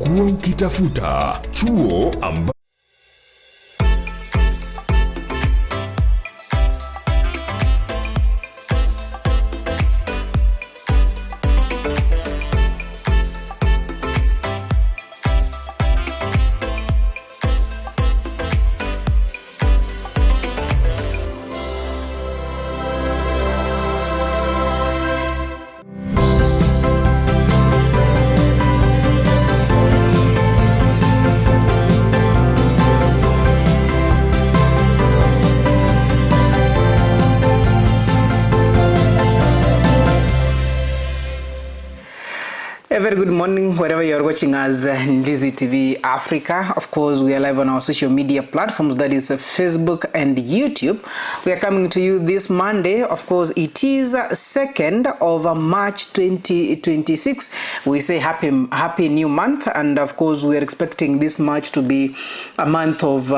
ulichokuwa ukitafuta. Chuo A very good morning wherever you are watching us in Lizzy TV Africa. Of course, we are live on our social media platforms, that is Facebook and YouTube. We are coming to you this Monday. Of course, it is 2nd of March 2026. We say happy new month, and of course, we are expecting this March to be a month of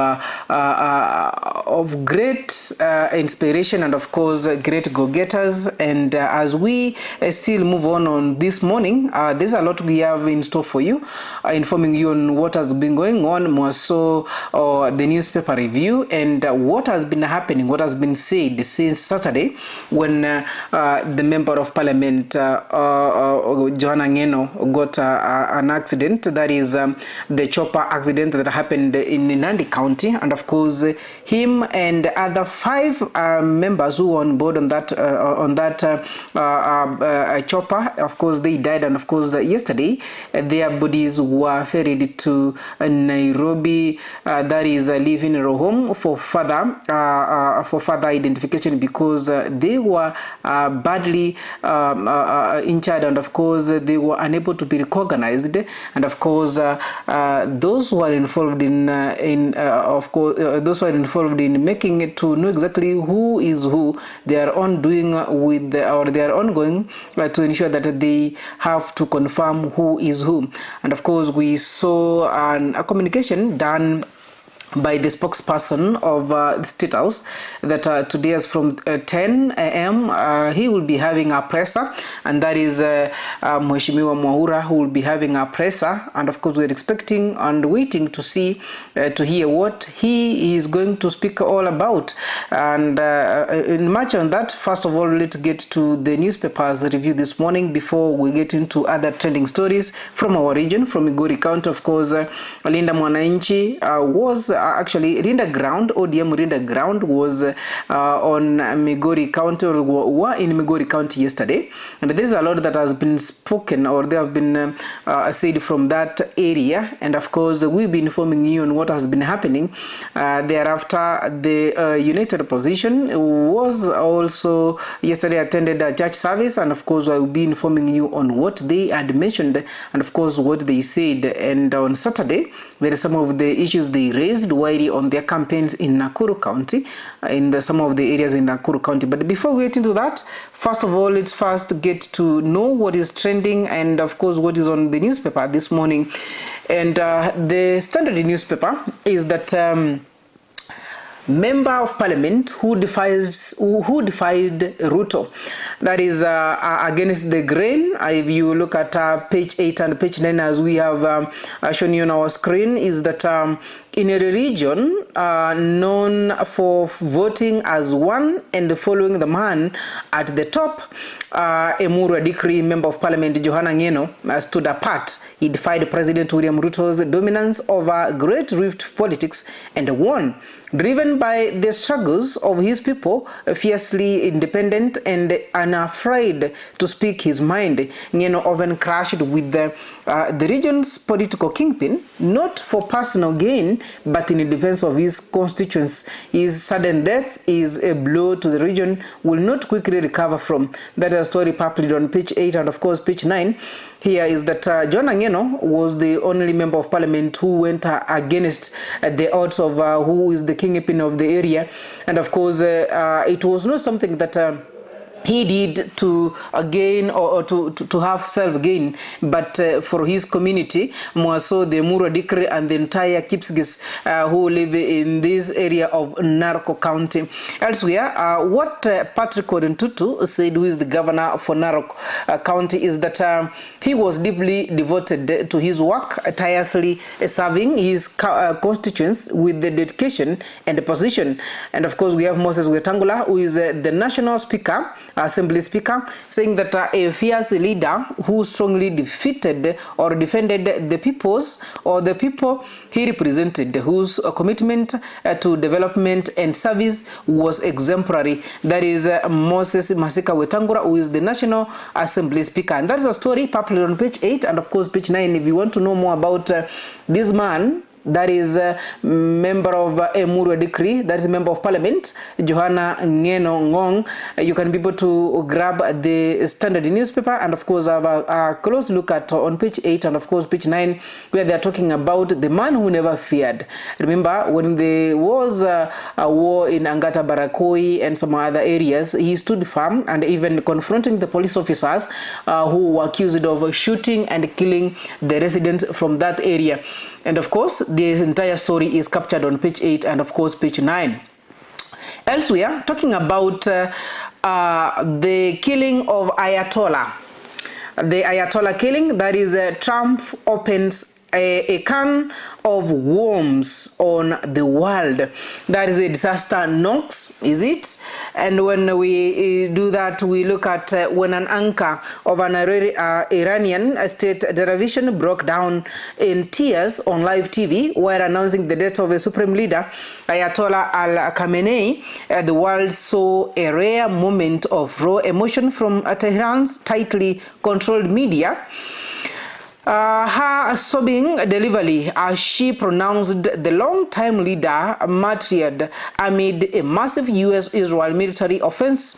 great inspiration and of course great go-getters. And as we still move on this morning, there's a lot we have in store for you, informing you on what has been going on, more so the newspaper review and what has been happening, what has been said since Saturday when the Member of Parliament Johana Ngeno got an accident, that is the chopper accident that happened in Nandi County. And of course him and other 5 members who were on board on that chopper, of course they died. And of course yesterday their bodies were ferried to Nairobi, that is leaving home for further identification, because they were badly injured, and of course they were unable to be recognized. And of course those who are involved in making it to know exactly who is who, they are ongoing to ensure that they have to confirm who is who. And of course we saw a communication done by the spokesperson of the State House that today is from 10 a.m. He will be having a presser, and that is Mheshimiwa Mwaura who will be having a presser. And of course we're expecting and waiting to see to hear what he is going to speak all about. And in much on that, first of all, let's get to the newspapers review this morning before we get into other trending stories from our region, from Migori County. Of course, Linda Mwananchi was actually Rinda Ground, ODM Rinda Ground was on Migori County, or were in Migori County yesterday. And there is a lot that has been spoken, or they have been said from that area. And of course we've been informing you on what has been happening. Thereafter, the United Opposition was also yesterday attended a church service, and of course I will be informing you on what they had mentioned and of course what they said. And on Saturday there are some of the issues they raised while on their campaigns in Nakuru County, in some of the areas in Nakuru County. But before we get into that, first of all, let's first get to know what is trending and of course what is on the newspaper this morning. And the Standard newspaper is that Member of Parliament who defied Ruto, that is against the grain. If you look at page 8 and page 9, as we have shown you on our screen, is that in a region known for voting as one and following the man at the top, Emuru Adikri, Member of Parliament Johana Ngeno, stood apart. He defied President William Ruto's dominance over Great Rift politics and won. Driven by the struggles of his people, fiercely independent and unafraid to speak his mind, Ngeno often clashed with the region's political kingpin, not for personal gain, but in defense of his constituents. His sudden death is a blow to the region will not quickly recover from. That is a story published on page 8 and of course page 9. Here is that Johana Ngeno was the only Member of Parliament who went against the odds of who is the kingpin of the area. And of course, it was not something that he did to gain or to have self-gain, but for his community, more so the Emurua Dikri and the entire Kipsigis who live in this area of Narok County. Elsewhere, what Patrick Orentutu said, who is the governor for Narok County, is that he was deeply devoted to his work, tirelessly serving his constituents with the dedication and the position. And of course, we have Moses Wetangula, who is the national speaker, Assembly Speaker, saying that a fierce leader who strongly defeated or defended the peoples or the people he represented, whose commitment to development and service was exemplary. That is Moses Masika Wetangula, who is the National Assembly Speaker. And that's a story published on page 8 and of course page 9. If you want to know more about this man, that is a member of Emurua Dikri, that is a member of parliament, Johanna Ngeno Ngong. You can be able to grab the Standard newspaper and of course have a close look at on page 8 and of course page 9, where they are talking about the man who never feared. Remember, when there was a war in Angata Barakoi and some other areas, he stood firm and even confronting the police officers who were accused of shooting and killing the residents from that area. And of course, this entire story is captured on page 8 and of course page 9. Elsewhere, talking about the killing of Ayatollah. The Ayatollah killing, that is Trump opens a can of worms on the world. That is a disaster knocks, is it? And when we do that, we look at when an anchor of an Iranian state television broke down in tears on live TV while announcing the death of a supreme leader, Ayatollah Khamenei. The world saw a rare moment of raw emotion from Tehran's tightly controlled media. Her sobbing delivery as she pronounced the long-time leader martyred amid a massive U.S.-Israel military offense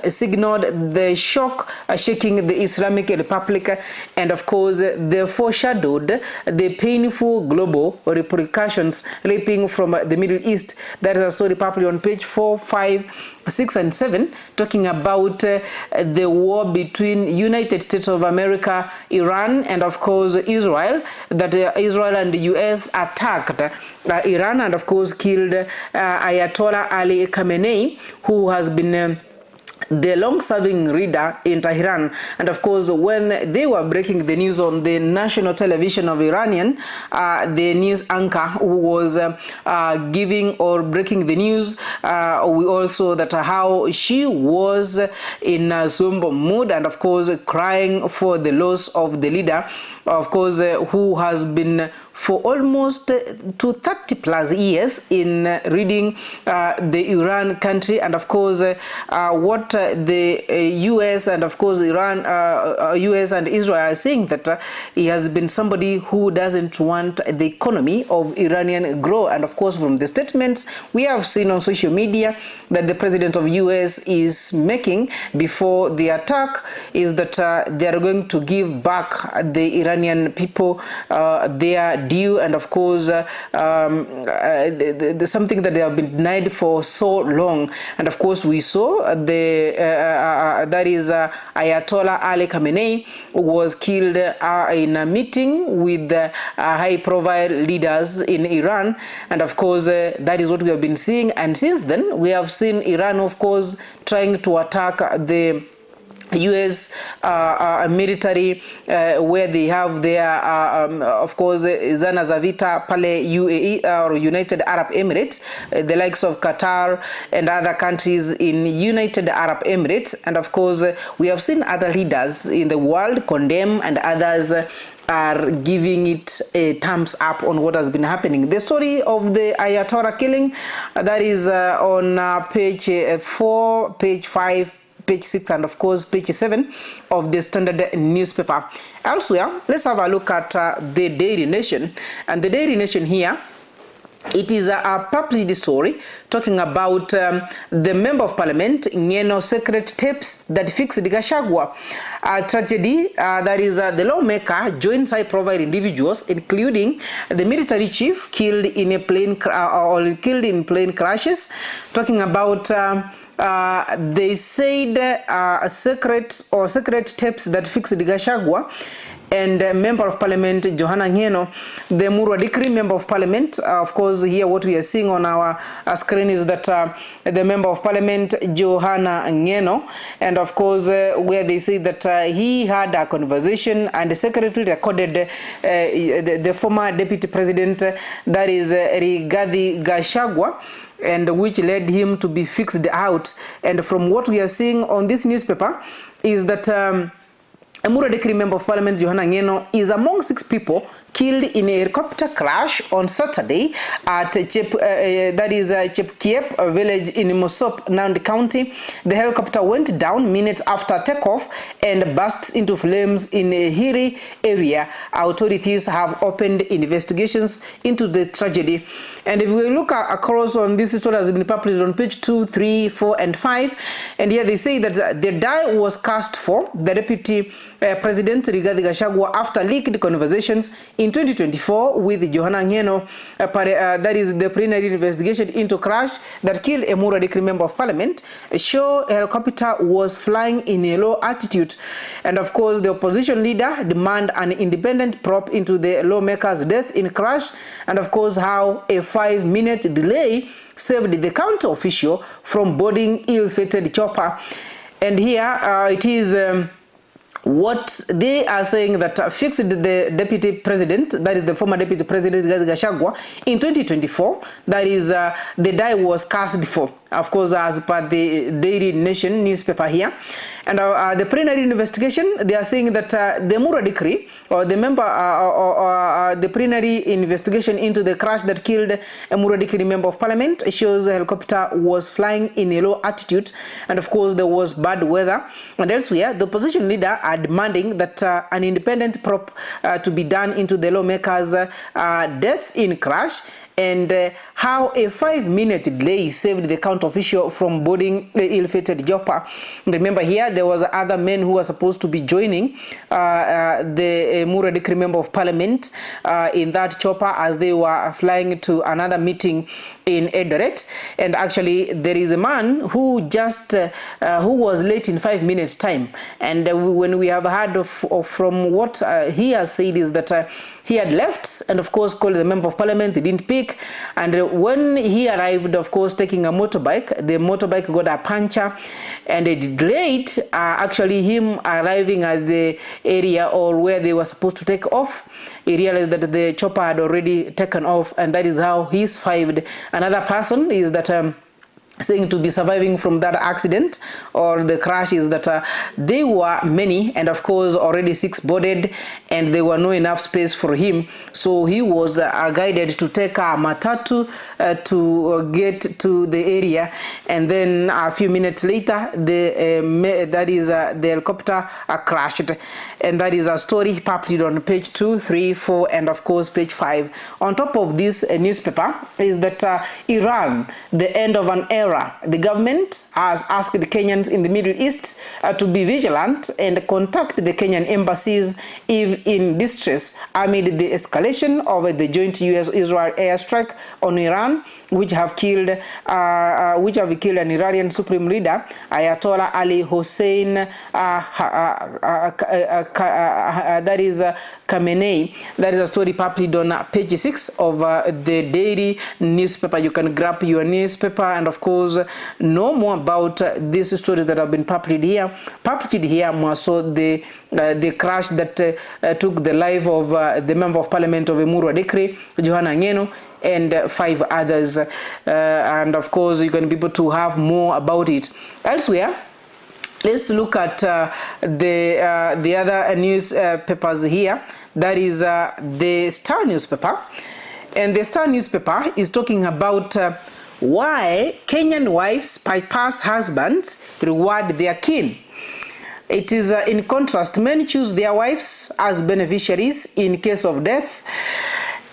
signaled the shock shaking the Islamic Republic, and of course they foreshadowed the painful global repercussions leaping from the Middle East. That is a story published on page 4, 5, 6 and 7, talking about the war between United States of America, Iran, and of course Israel, that Israel and the US attacked Iran and of course killed Ayatollah Ali Khamenei, who has been the long-serving leader in Tehran. And of course, when they were breaking the news on the national television of Iranian, the news anchor who was giving or breaking the news, we also that how she was in a somber mood and of course crying for the loss of the leader, of course, who has been for almost to 30 plus years in reading the Iran country, and of course what the US and of course Iran, US and Israel are saying, that he has been somebody who doesn't want the economy of Iranian grow. And of course from the statements we have seen on social media that the president of US is making before the attack is that they are going to give back the Iranian people their due, and of course something that they have been denied for so long. And of course we saw the that is Ayatollah Ali Khamenei was killed in a meeting with high-profile leaders in Iran, and of course that is what we have been seeing. And since then we have seen Iran, of course, trying to attack the US military, where they have their of course Zana Zavita Pale UAE or United Arab Emirates, the likes of Qatar and other countries in United Arab Emirates. And of course we have seen other leaders in the world condemn, and others are giving it a thumbs up on what has been happening. The story of the Ayatollah killing, that is on page 4, page 5, page 6 and of course page 7 of the Standard newspaper. Elsewhere, let's have a look at the Daily Nation. And the Daily Nation here, it is a published story talking about the Member of Parliament Ngeno secret tapes that fixed Gachagua. A tragedy, that is the lawmaker joins high-profile individuals, including the military chief killed in a plane or killed in plane crashes. Talking about they said secret tapes that fixed Gachagua and Member of Parliament Johana Ngeno, the Emurua Dikirr Member of Parliament. Of course, here what we are seeing on our screen is that the Member of Parliament Johana Ngeno, and of course where they say that he had a conversation and secretly recorded the former Deputy President, that is Rigathi Gachagua, and which led him to be fixed out. And from what we are seeing on this newspaper is that Emurua Dikirr Member of Parliament Johana Ngeno is among 6 people killed in a helicopter crash on Saturday at Chepkiep village in Mosop, Nandi County. The helicopter went down minutes after takeoff and burst into flames in a Hiri area. Authorities have opened investigations into the tragedy. And if we look across on this story has been published on page 2, 3, 4, and 5, and here they say that the die was cast for the Deputy President Rigathi Gachagua after leaked conversations in 2024 with Johana Ngeno, that is the preliminary investigation into crash that killed Emurua Dikirr Member of Parliament. A show helicopter was flying in a low altitude, and of course the opposition leader demand an independent probe into the lawmaker's death in crash, and of course how a 5-minute delay saved the county official from boarding ill-fated chopper. And here it is what they are saying that fixed the Deputy President, that is the former Deputy President Rigathi Gachagua, in 2024. That is the die was cast for, of course, as per the Daily Nation newspaper here. And the preliminary investigation, they are saying that the Emurua Dikirr, or the member, the preliminary investigation into the crash that killed Emurua Dikirr Member of Parliament shows the helicopter was flying in a low altitude, and of course there was bad weather. And elsewhere, the opposition leader are demanding that an independent probe to be done into the lawmaker's death in crash, and how a 5-minute delay saved the county official from boarding the ill-fated chopper. Remember here, there was other men who were supposed to be joining the Emurua Dikirr Member of Parliament in that chopper as they were flying to another meeting in Eldoret. And actually, there is a man who just who was late in 5 minutes time. And when we have heard from what he has said is that he had left and of course called the Member of Parliament, he didn't pick, and when he arrived, of course taking a motorbike, the motorbike got a puncture and it delayed actually him arriving at the area or where they were supposed to take off. He realized that the chopper had already taken off, and that is how he survived. Another person is that saying to be surviving from that accident or the crash is that they were many, and of course already 6 boarded, and there were no enough space for him, so he was guided to take a matatu to get to the area, and then a few minutes later the helicopter crashed. And that is a story published on page 2, 3, 4, and of course page 5. On top of this newspaper is that Iran, the end of an era. The government has asked the Kenyans in the Middle East to be vigilant and contact the Kenyan embassies if in distress amid the escalation of the joint US-Israel airstrike on Iran, which have killed an Iranian supreme leader, Ayatollah Ali Hussein that is Khamenei. That is a story published on page 6 of the daily newspaper. You can grab your newspaper and of course know more about these stories that have been published here. More so the crash that took the life of the Member of Parliament of Emurua Dikirr, Johana Ngeno, and 5 others, and of course you can be able to have more about it elsewhere. Let's look at the other newspapers here. That is the Star newspaper, and the Star newspaper is talking about why Kenyan wives bypass husbands reward their kin. It is in contrast, men choose their wives as beneficiaries in case of death.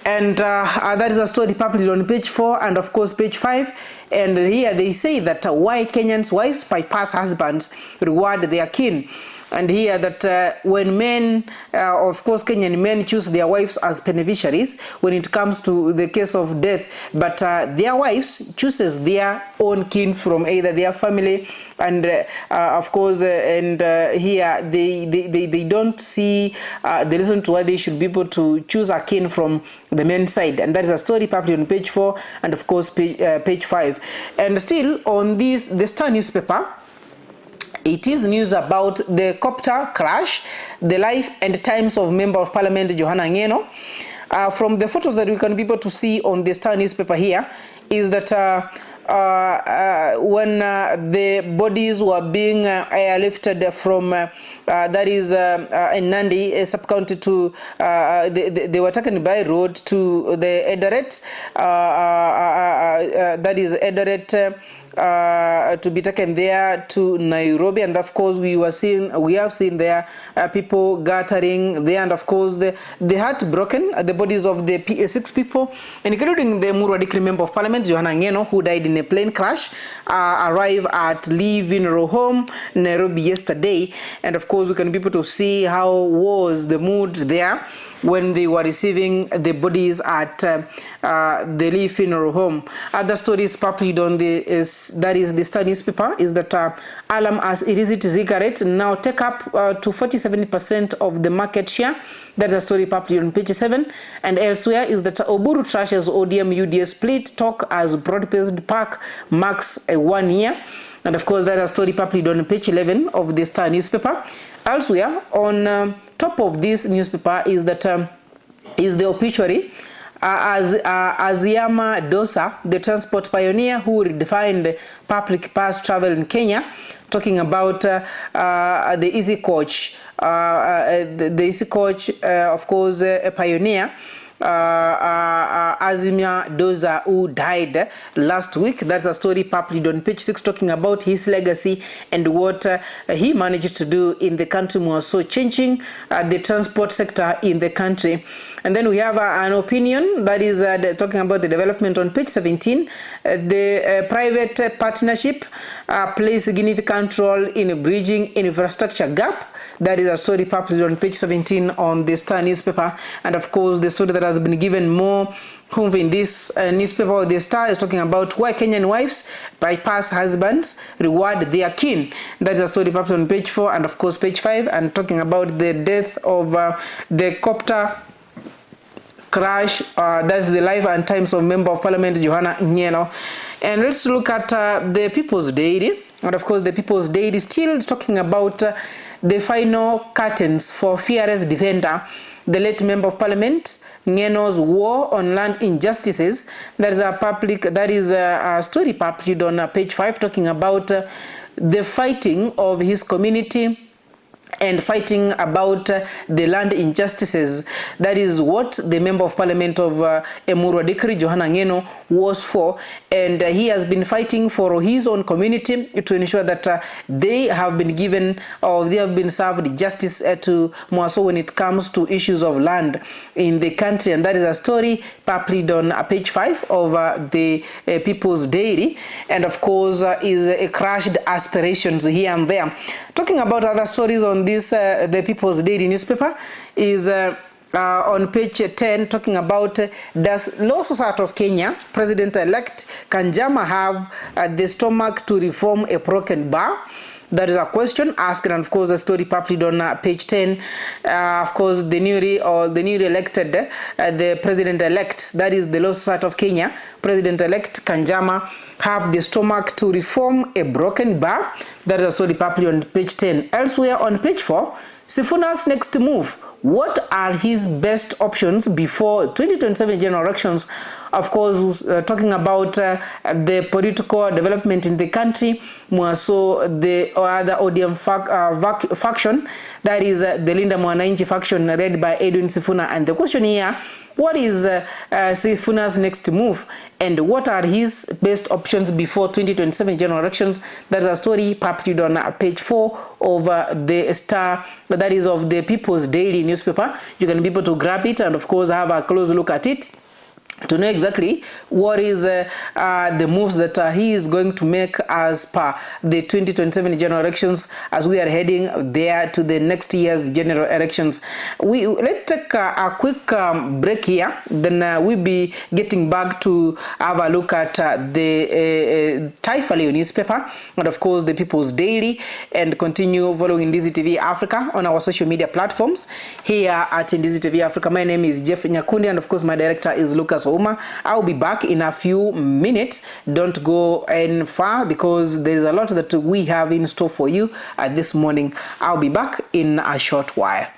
And that is a story published on page 4 and of course page 5. And here they say that why Kenyans' wives bypass husbands reward their kin. and here that when men, of course Kenyan men choose their wives as beneficiaries when it comes to the case of death, but their wives chooses their own kins from either their family, and of course here they don't see the reason to why they should be able to choose a kin from the men's side, and that is a story published on page 4 and of course page 5. And still on the Star newspaper, it is news about the copter crash, the life and times of Member of Parliament Johana Ngeno. From the photos that we can be able to see on the Star newspaper here is that when the bodies were being airlifted from that is in Nandi, a sub-county, to they were taken by road to the Eldoret, that is Eldoret, to be taken there to Nairobi, and of course we have seen there people gathering there, and of course the heartbroken, the bodies of the 6 people, including the Emurua Dikirr Member of Parliament Johana Ngeno, who died in a plane crash, arrived at Lee Funeral Home, Nairobi yesterday, and of course we can be able to see how was the mood there when they were receiving the bodies at the Lee Funeral Home. Other stories published on the Star newspaper is that Alam as illicit cigarette now take up to 47% of the market share. That's a story published on page 7. And elsewhere is that Oburu trashes ODM UDA split, talk as broad-based park marks a 1 year. And of course that is a story published on page 11 of the Star newspaper. Elsewhere, on top of this newspaper is that is the obituary Aziyama Dosa, the transport pioneer who redefined public bus travel in Kenya, talking about the Easy Coach, the Easy Coach, of course, a pioneer. Azimia Doza, who died last week. That's a story published on page 6, talking about his legacy and what he managed to do in the country, more so changing the transport sector in the country. And then we have an opinion that is talking about the development on page 17. The private partnership plays significant role in bridging infrastructure gap. That is a story published on page 17 on the Star newspaper. And of course, the story that has been given more oomph in this newspaper, the Star, is talking about why Kenyan wives bypass husbands, reward their kin. That's a story published on page 4 and of course page 5, and talking about the death of the copter crash. That's the life and times of Member of Parliament Johana Ngeno. And let's look at the People's Daily. And of course, the People's Daily still talking about the final curtains for fearless defender, the late Member of Parliament Ngeno's war on land injustices. That is a story published on page 5, talking about the fighting of his community and fighting about the land injustices. That is what the Member of Parliament of Emurua Dikirr Johana Ngeno was for, and he has been fighting for his own community to ensure that they have been given, or they have been served justice to more so when it comes to issues of land in the country. And that is a story published on page 5 of the People's Daily, and of course is crushed aspirations here and there. Talking about other stories on this the People's Daily newspaper is on page 10, talking about does Law Society of Kenya President-elect Kanjama have the stomach to reform a broken bar? That is a question asked, and of course the story published on page 10. Of course, the newly elected the president-elect, that is the Law Society of Kenya President-elect Kanjama, have the stomach to reform a broken bar. That is a story published on page 10. Elsewhere on page 4, Sifuna's next move. What are his best options before 2027 general elections? Of course, talking about the political development in the country, more so the other ODM faction, that is the Linda Mwananchi faction, led by Edwin Sifuna. And the question here, what is Sifuna's next move, and what are his best options before 2027 general elections? That's a story published on page 4 of the Star, that is of the People's Daily newspaper. You can be able to grab it and of course have a close look at it. to know exactly what is the moves that he is going to make as per the 2027 general elections, as we are heading there to the next year's general elections. Let's take a quick break here, then we'll be getting back to have a look at the Taifa Leo newspaper and of course the People's Daily, and continue following Ndizi TV Africa on our social media platforms here at Ndizi TV Africa. My name is Jeff Nyakundi, and of course my director is Lucas Ouma. I'll be back in a few minutes. Don't go any far because there's a lot that we have in store for you this morning. I'll be back in a short while.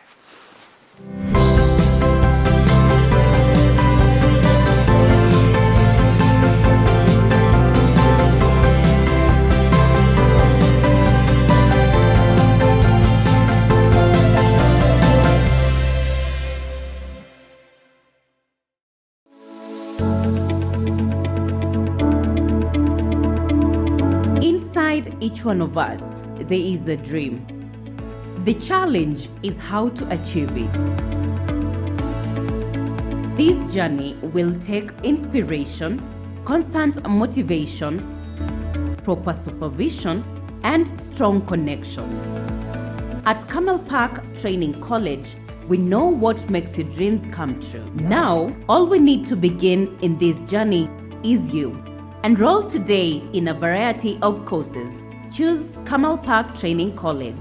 Each one of us, there is a dream. The challenge is how to achieve it. This journey will take inspiration, constant motivation, proper supervision, and strong connections. At Camel Park Training College, we know what makes your dreams come true. Now, all we need to begin in this journey is you. Enroll today in a variety of courses. Choose Camel Park Training College.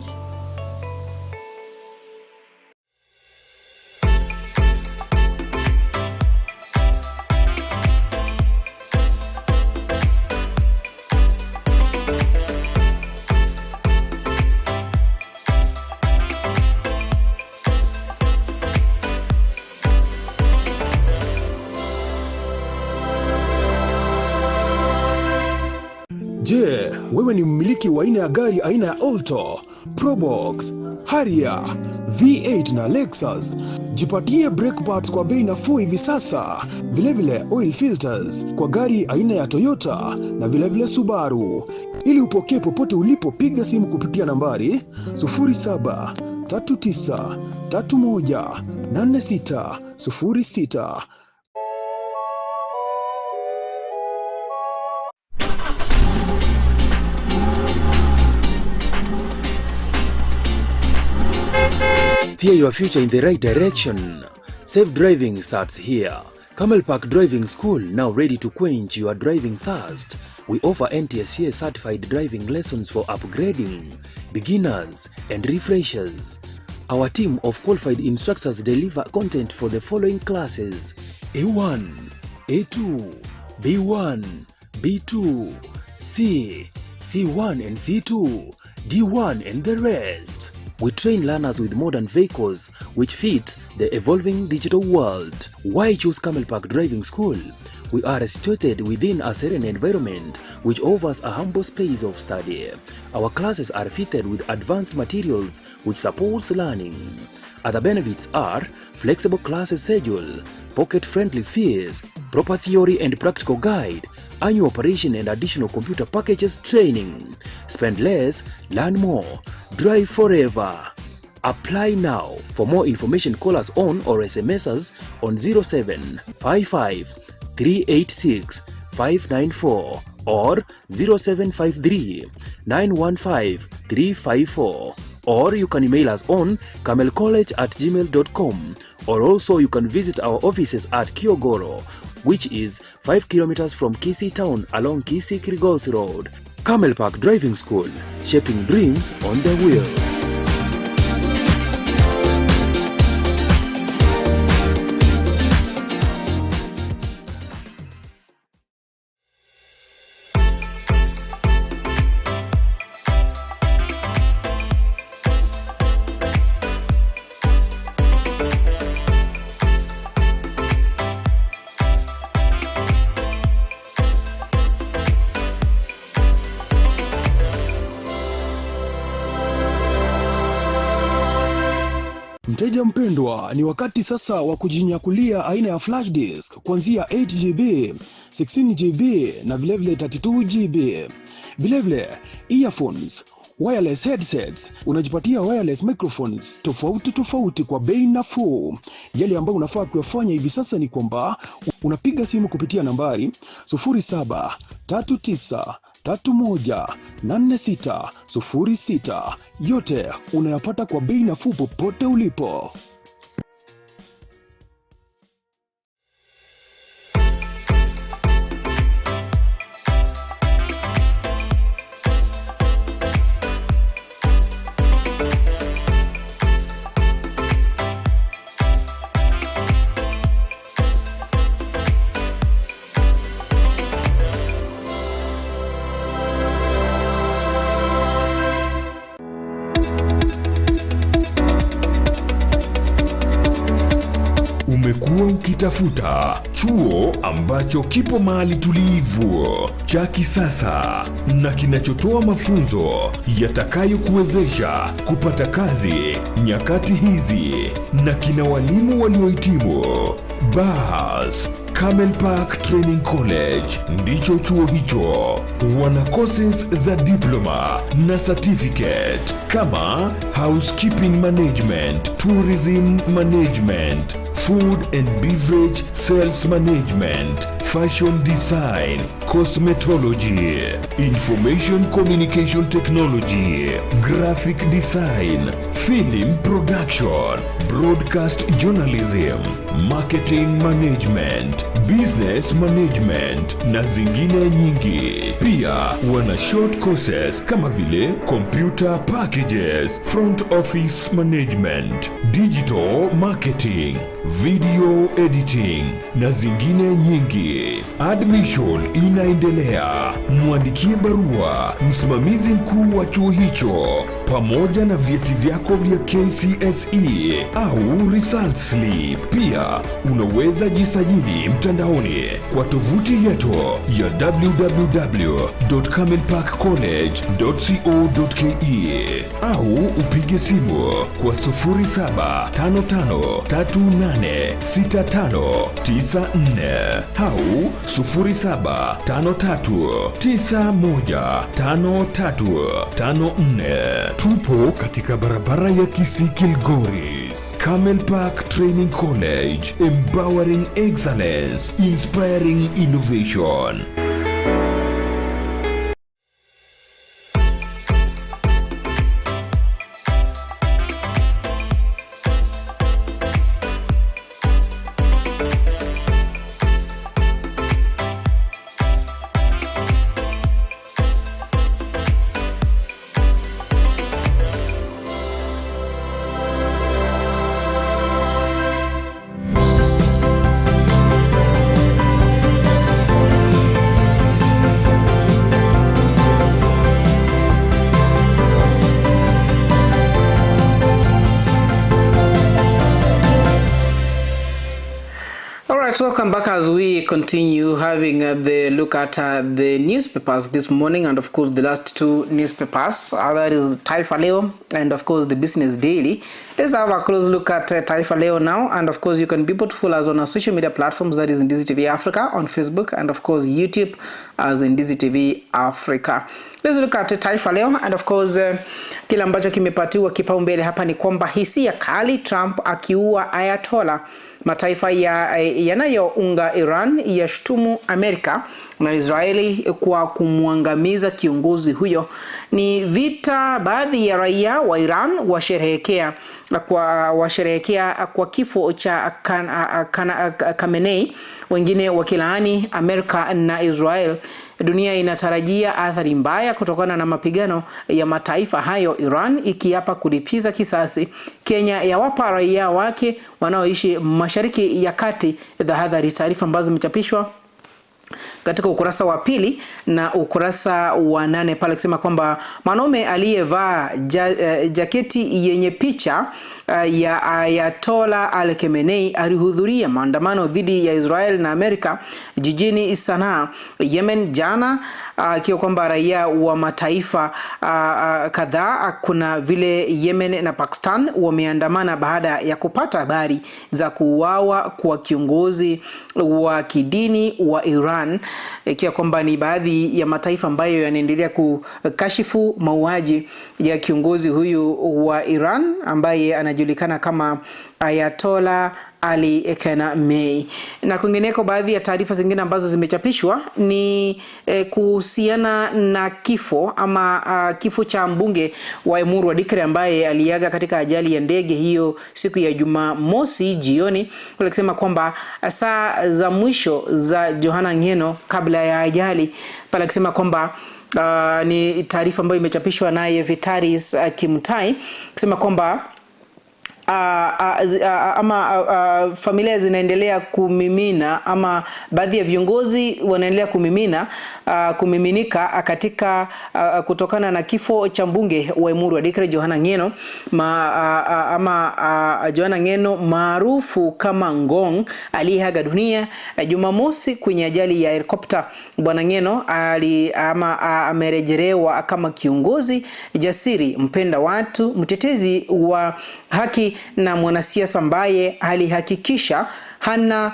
Je, wewe ni mmiliki wa aina ya gari aina ya Alto, Probox, Harrier, V8 na Lexus? Jipatie brake pads kwa bei nafuu hivi sasa. Vilevile oil filters kwa gari aina ya Toyota na vilevile Subaru. Ili upokee popote ulipo, piga simu kupitia nambari 0739318606. Steer your future in the right direction. Safe driving starts here. Camel Park Driving School, now ready to quench your driving thirst. We offer NTSA certified driving lessons for upgrading, beginners, and refreshers. Our team of qualified instructors deliver content for the following classes: A1, A2, B1, B2, C, C1 and C2, D1 and the rest. We train learners with modern vehicles which fit the evolving digital world. Why choose Camel Park Driving School? We are situated within a serene environment which offers a humble space of study. Our classes are fitted with advanced materials which supports learning. Other benefits are flexible class schedule, pocket-friendly fees, proper theory and practical guide, annual operation and additional computer packages training. Spend less, learn more, drive forever. Apply now. For more information, call us on or SMS us on 0755 386 594 or 0753 915 354. Or you can email us on camelcollege@gmail.com, or also you can visit our offices at Kiogoro, which is 5 kilometers from Kisii town along Kisii-Kirigosi Road. Camel Park Driving School, shaping dreams on the wheels. Mteja mpendwa, ni wakati sasa wa kujinyakulia aina ya flash disk kuanzia 8GB, 16GB na vilevile 32GB. Vilevile earphones, wireless headsets, unajipatia wireless microphones tofauti kwa bei nafuu. Yale ambayo unafaa kuyafanya hivi sasa ni kwamba unapiga simu kupitia nambari 0739318606. Yote unayapata kwa bei nafuu popote ulipo. Umekuwa ukitafuta chuo ambacho kipo mahali tulivu, cha kisasa na kinachotoa mafunzo yatakayokuwezesha kupata kazi nyakati hizi, na kina walimu waliohitimu. BAS Camel Park Training College ndicho chuo hicho. Wana courses za diploma na certificate kama housekeeping management, tourism management, food and beverage sales management, fashion design, cosmetology, information communication technology, graphic design, film production, broadcast journalism, marketing management, business management na zingine nyingi. Pia wana short courses kama vile computer packages, front office management, digital marketing, video editing na zingine nyingi. Admission inaendelea. Mwandikie barua msimamizi mkuu wa chuo hicho pamoja na vyeti vyako vya KCSE au result slip. Pia unaweza jisajili mtandaoni kwa tovuti yetu ya www.camelparkcollege.co.ke au upige simu kwa 0755386594 au 0753915354. Tupo katika barabara ya Kisii Kilgoris. Camel Park Training College, empowering excellence, inspiring innovation. Welcome back as we continue having the look at the newspapers this morning, and of course the last two newspapers, that is Taifa Leo and of course the Business Daily. Let's have a close look at Taifa Leo now, and of course you can be able to follow us on our social media platforms, that is Ndizi TV Africa on Facebook and of course YouTube as Ndizi TV Africa. Let's look at Taifa Leo, and of course kila ambacho kimepatiwa kipaumbele hapa ni kwamba hisia kali, Trump akiua Ayatollah. Mataifa yanayounga Iran yashtumu Amerika na Israeli kwa kumwangamiza kiongozi huyo. Ni vita baadhi ya raia wa Iran washerehekea kwa kifo cha Khamenei, wengine wakilaani Amerika na Israel. Dunia inatarajia athari mbaya kutokana na mapigano ya mataifa hayo, Iran ikiapa kulipiza kisasi. Kenya yawapa raia wake wanaoishi Mashariki ya Kati tahadhari. Taarifa ambazo zimechapishwa katika ukurasa wa 2 na ukurasa wa 8 pale kusema kwamba mwanaume aliyevaa jaketi yenye picha ya Ayatollah Al-Khamenei alihudhuria maandamano dhidi ya Israel na Amerika jijini Sanaa, Yemen jana, akiwa kwamba raia wa mataifa kadhaa kuna vile Yemen na Pakistan wameandamana baada ya kupata habari za kuuawa kwa kiongozi wa kidini wa Iran, ikiwa kwamba ni baadhi ya mataifa ambayo yanaendelea kukashifu mauaji ya kiongozi huyu wa Iran ambaye anajulikana kama Ayatollah Ali Khamenei. Na kwingineko, baadhi ya taarifa zingine ambazo zimechapishwa ni kuhusiana na kifo cha mbunge wa Emuru Wadikiri ambaye aliaga katika ajali ya ndege hiyo siku ya Jumamosi jioni, wakisema kwamba saa za mwisho za Johana Ngeno kabla ya ajali, pale akisema kwamba ni taarifa ambayo imechapishwa naye Vitaris Kimutai kusema kwamba familia zinaendelea kumimina, ama baadhi ya viongozi wanaendelea kumiminika katika kutokana na kifo cha mbunge wa Emuru Wadikiri Johana Ngeno, Johana Ngeno maarufu kama Ngong, aliyeaga dunia Jumamosi kwenye ajali ya helikopta. Bwana Ngeno amerejelewa kama kiongozi jasiri, mpenda watu, mtetezi wa haki na mwanasiasa ambaye alihakikisha hana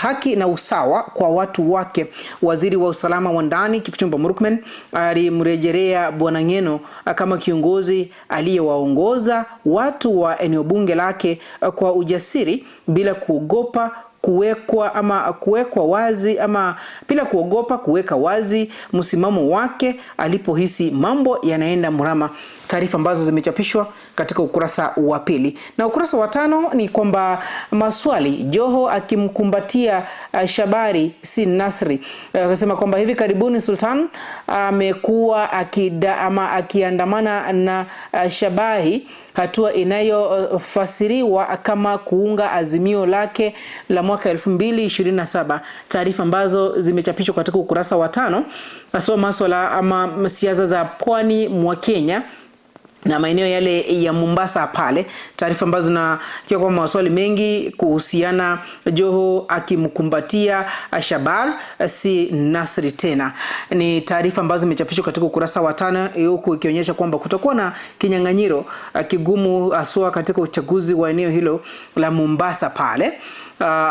haki na usawa kwa watu wake. Waziri wa usalama wa ndani Kipchumba Murkomen alimrejelea Bwana Ngeno kama kiongozi aliyewaongoza watu wa eneo bunge lake kwa ujasiri, bila kuogopa kuwekwa wazi, ama bila kuogopa kuweka wazi msimamo wake alipohisi mambo yanaenda mrama. Taarifa ambazo zimechapishwa katika ukurasa wa 2. Na ukurasa wa 5 ni kwamba maswali, Joho akimkumbatia Shabari si Nasri. Akasema kwamba hivi karibuni Sultan amekuwa akiandamana na Shabahi, hatua inayofasiriwa kama kuunga azimio lake la mwaka 2027. Taarifa ambazo zimechapishwa katika ukurasa wa 5 hasa masuala ama siasa za pwani mwa Kenya na maeneo yale ya Mombasa pale. Taarifa ambazo na kwa maswali mengi kuhusiana Joho akimkumbatia Shabar si Nasri tena. Ni taarifa ambazo zimechapishwa katika ukurasa wa 5, huku ikionyesha kwamba kutakuwa na kinyang'anyiro kigumu aswa katika uchaguzi wa eneo hilo la Mombasa pale,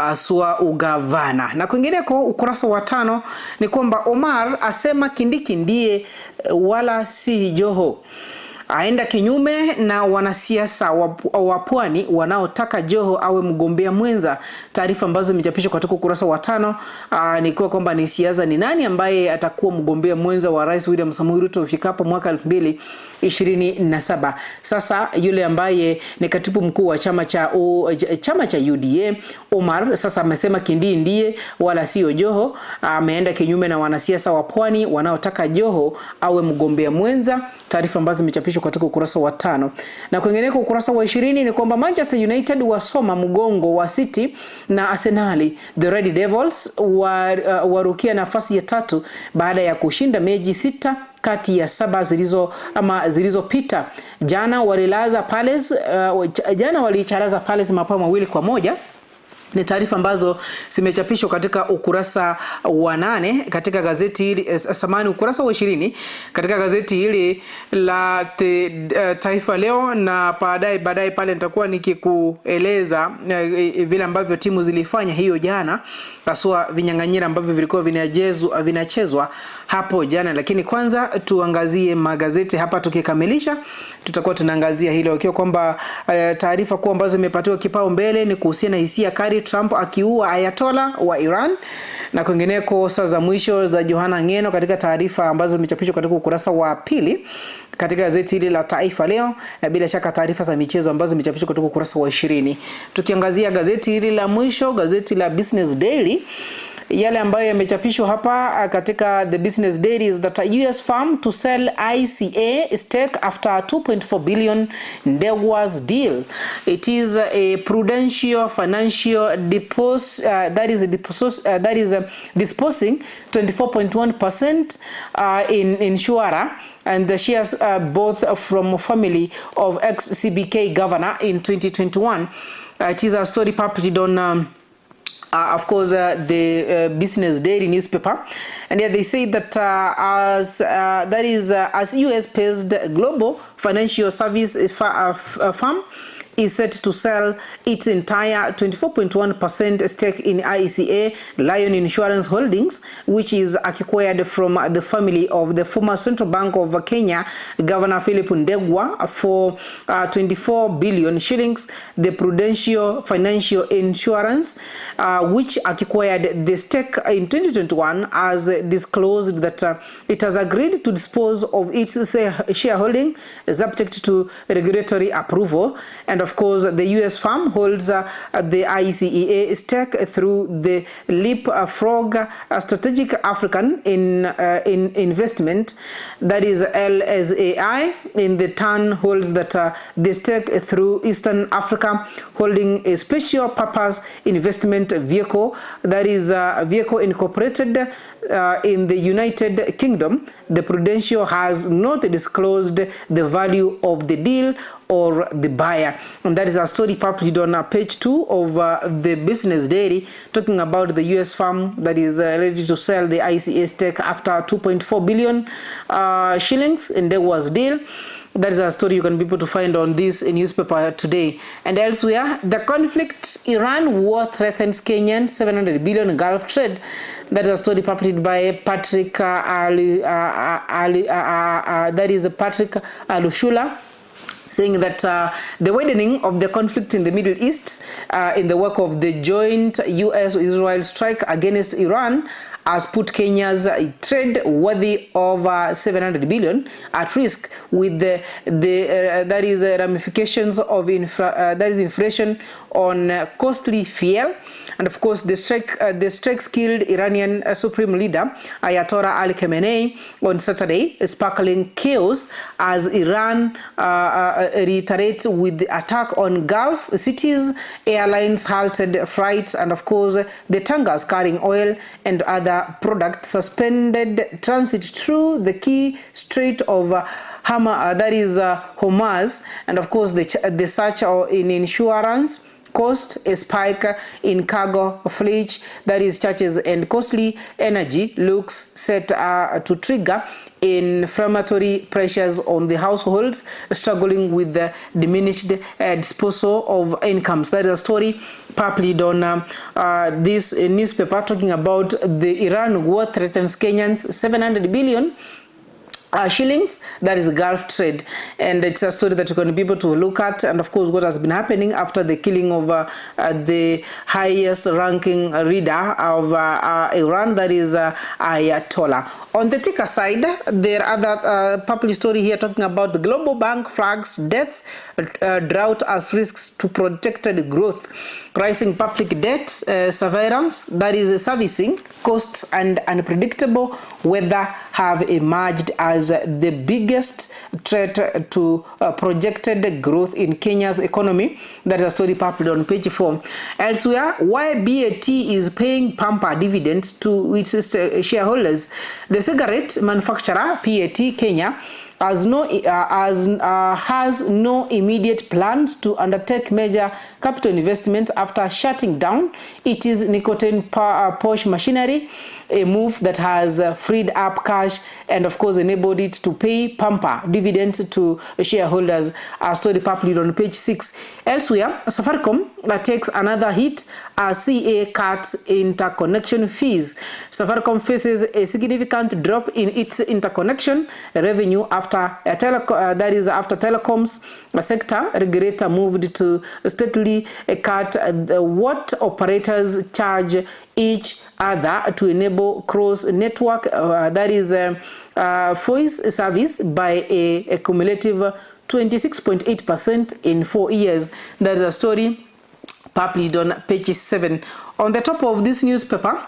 aswa ugavana. Na kwingineko ukurasa wa 5 ni kwamba Omar asema Kindiki ndiye wala si Joho, aenda kinyume na wanasiasa wa pwani wanaotaka Joho awe mgombea mwenza. Taarifa ambazo zimechapishwa katika ukurasa wa 5 ni kwamba ni siasa ni nani ambaye atakuwa mgombea mwenza wa Rais William Samoei Ruto ifikapo mwaka 2027. Sasa yule ambaye ni katibu mkuu wa chama cha UDA Omar sasa amesema Kindiki ndiye wala sio Joho. Ameenda kinyume na wanasiasa wa pwani wanaotaka Joho awe mgombea mwenza. Taarifa ambazo zimechapishwa katika ukurasa wa 5. Na kwingineko ukurasa wa 20 ni kwamba Manchester United wasoma mgongo wa City na Arsenal. The Red Devils warukia nafasi ya 3 baada ya kushinda mechi 6 kati ya 7 zilizopita. Jana walicharaza Palace mabao 2-1. Ni taarifa ambazo zimechapishwa katika ukurasa wa 8 katika gazeti hili ukurasa wa 20 katika gazeti hili la Taifa Leo, na baadaye pale nitakuwa nikikueleza vile ambavyo timu zilifanya hiyo jana, haswa vinyang'anyiro ambavyo vilikuwa vinachezwa hapo jana. Lakini kwanza tuangazie magazeti hapa, tukikamilisha tutakuwa tunaangazia hilo, ikiwa kwamba taarifa kuu ambazo zimepatiwa kipao mbele ni kuhusiana na hisia kali Trump akiua Ayatollah wa Iran, na kwingineko saa za mwisho za Johana Ngeno katika taarifa ambazo zimechapishwa katika ukurasa wa 2 katika gazeti hili la Taifa Leo, na bila shaka taarifa za michezo ambazo zimechapishwa katika ukurasa wa 20. Tukiangazia gazeti hili la mwisho, gazeti la Business Daily, Yale ambayo yamechapishwa hapa katika the Business Daily is that a US firm to sell ICA stake after 2.4 billion Ndegwa's deal. It is a Prudential Financial that is disposing 24.1% in Insuara, and the shares both from family of ex-CBK governor in 2021. It is a story published on of course, the Business Daily newspaper, and they say that as US-based global financial service firm is set to sell its entire 24.1% stake in ICA Lion Insurance Holdings, which is acquired from the family of the former Central Bank of Kenya Governor Philip Ndegwa for 24 billion shillings. The Prudential Financial Insurance, which acquired the stake in 2021, has disclosed that it has agreed to dispose of its shareholding subject to regulatory approval. And of course, the U.S. firm holds the ICEA stake through the Leapfrog Strategic African Investment, that is LSAI. In the turn, holds that the stake through Eastern Africa, holding a special purpose investment vehicle, that is vehicle incorporated in the United Kingdom. The Prudential has not disclosed the value of the deal or the buyer, and that is a story published on page 2 of the Business Daily, talking about the US firm that is ready to sell the ICA stake after 2.4 billion shillings in Ndegwa's deal. That is a story you can be able to find on this newspaper today. And elsewhere, the conflict, Iran war threatens Kenyan 700 billion Gulf trade. That is a story published by Patrick Patrick Alushula, saying that the widening of the conflict in the Middle East in the wake of the joint US-Israel strike against Iran has put Kenya's trade worthy of 700 billion at risk, with the ramifications of inflation on costly fuel. And of course, the strikes killed Iranian Supreme Leader Ayatollah Ali Khamenei on Saturday, sparkling chaos as Iran reiterates with the attack on Gulf cities. Airlines halted flights, and of course, the tankers carrying oil and other products suspended transit through the key Strait of Hormuz. And of course, the surge in insurance cost, a spike in cargo fleet, that is charges, and costly energy looks set to trigger inflammatory pressures on the households struggling with the diminished disposal of incomes. That is a story published on this newspaper, talking about the Iran war threatens Kenyans 700 billion shillings, that is Gulf trade. And it's a story that you're going to be able to look at, and of course what has been happening after the killing of the highest ranking leader of Iran, that is Ayatollah. On the ticker side, there are other published story here talking about the global bank flags death drought as risks to protected growth. Rising public debt surveillance, that is servicing costs, and unpredictable weather have emerged as the biggest threat to projected growth in Kenya's economy. That is a story published on page 4. Elsewhere, why BAT is paying pamper dividends to its shareholders. The cigarette manufacturer PAT Kenya has no immediate plans to undertake major capital investments after shutting down its nicotine pouch machinery, a move that has freed up cash and of course enabled it to pay pamper dividends to shareholders. A story published on page 6. Elsewhere, Safaricom takes another hit as CA cuts interconnection fees. Safaricom faces a significant drop in its interconnection revenue after telecoms sector regulator moved to steadily cut what operators charge each other to enable cross-network, voice service by a cumulative 26.8% in 4 years. There's a story published on page 7. On the top of this newspaper,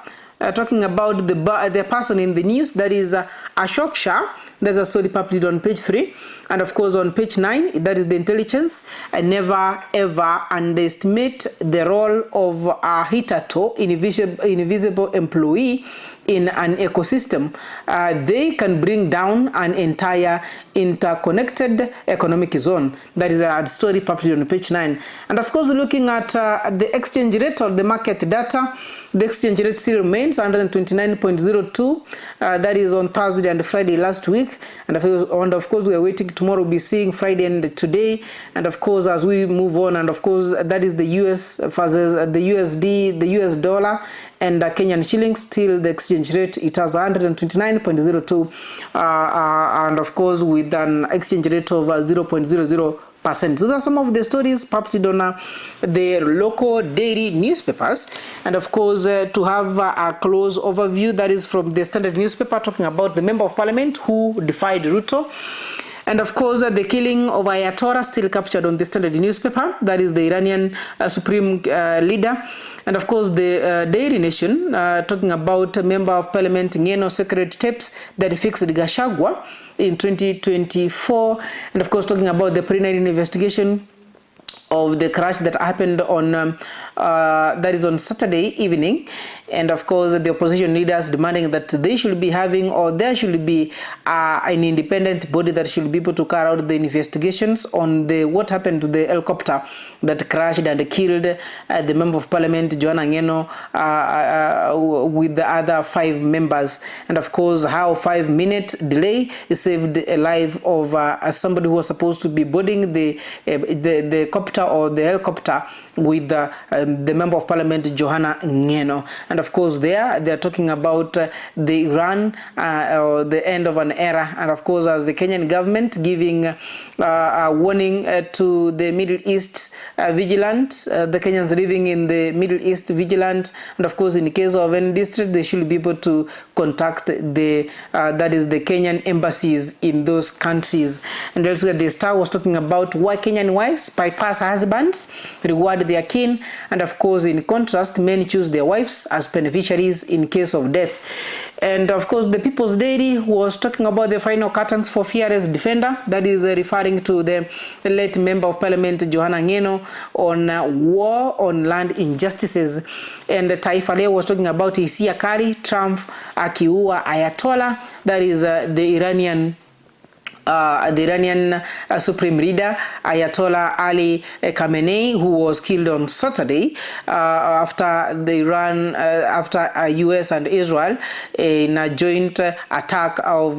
talking about the person in the news, that is Ashok Shah. There's a story published on page 3, and of course on page 9, that is the intelligence. Never ever underestimate the role of a hitherto invisible employee in an ecosystem. They can bring down an entire interconnected economic zone. That is a story published on page 9. And of course, looking at the exchange rate or the market data, the exchange rate still remains 129.02. That is on Thursday and Friday last week. And of course, we are waiting. Tomorrow we'll be seeing Friday and today. And of course, as we move on, and of course, that is the US versus the USD, the US dollar, and Kenyan shillings. Still the exchange rate, it has 129.02, and of course with an exchange rate of 0.00%. So those are some of the stories published on the local daily newspapers. And of course, to have a close overview, that is from the Standard newspaper, talking about the member of parliament who defied Ruto. And of course, the killing of Ayatollah, still captured on the Standard newspaper, that is the Iranian supreme leader. And of course, the Daily Nation, talking about a member of parliament Ngeno secret tapes that fixed Gachagua in 2024. And of course, talking about the preliminary investigation of the crash that happened on that is on Saturday evening. And of course, the opposition leaders demanding that they should be having, or there should be an independent body that should be able to carry out the investigations on what happened to the helicopter that crashed and killed the member of parliament Joanna Ngeno with the other 5 members. And of course, how 5-minute delay saved a life of somebody who was supposed to be boarding the copter or the helicopter with the member of parliament Joanna Ngeno. And of course, they're talking about the Iran or the end of an era. And of course, as the Kenyan government giving a warning to the Middle East vigilant, the Kenyans living in the Middle East vigilant. And of course, in the case of any district, they should be able to contact that is the Kenyan embassies in those countries. And also, the Star was talking about why Kenyan wives bypass husbands, reward their kin. And of course, in contrast, men choose their wives as beneficiaries in case of death. And of course, the People's Daily was talking about the final curtains for fearless defender, that is referring to the late member of parliament Joanna Ngeno on war on land injustices. And Taifa Leo was talking about Isia Kari, Trump akiua Ayatollah, that is the Iranian supreme leader Ayatollah Ali Khamenei, who was killed on Saturday after the US and Israel in a joint attack of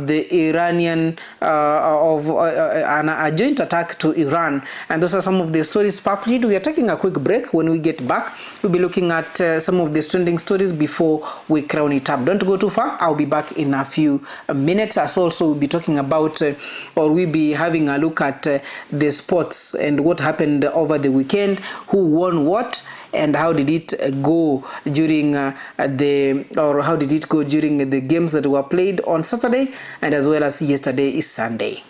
the Iranian a joint attack to Iran. And those are some of the stories published. We are taking a quick break. When we get back, we'll be looking at some of the trending stories before we crown it up. Don't go too far. I'll be back in a few minutes. As also we'll be talking about or we'll be having a look at the sports and what happened over the weekend, who won what, and how did it go during the games that were played on Saturday, and as well as yesterday is Sunday.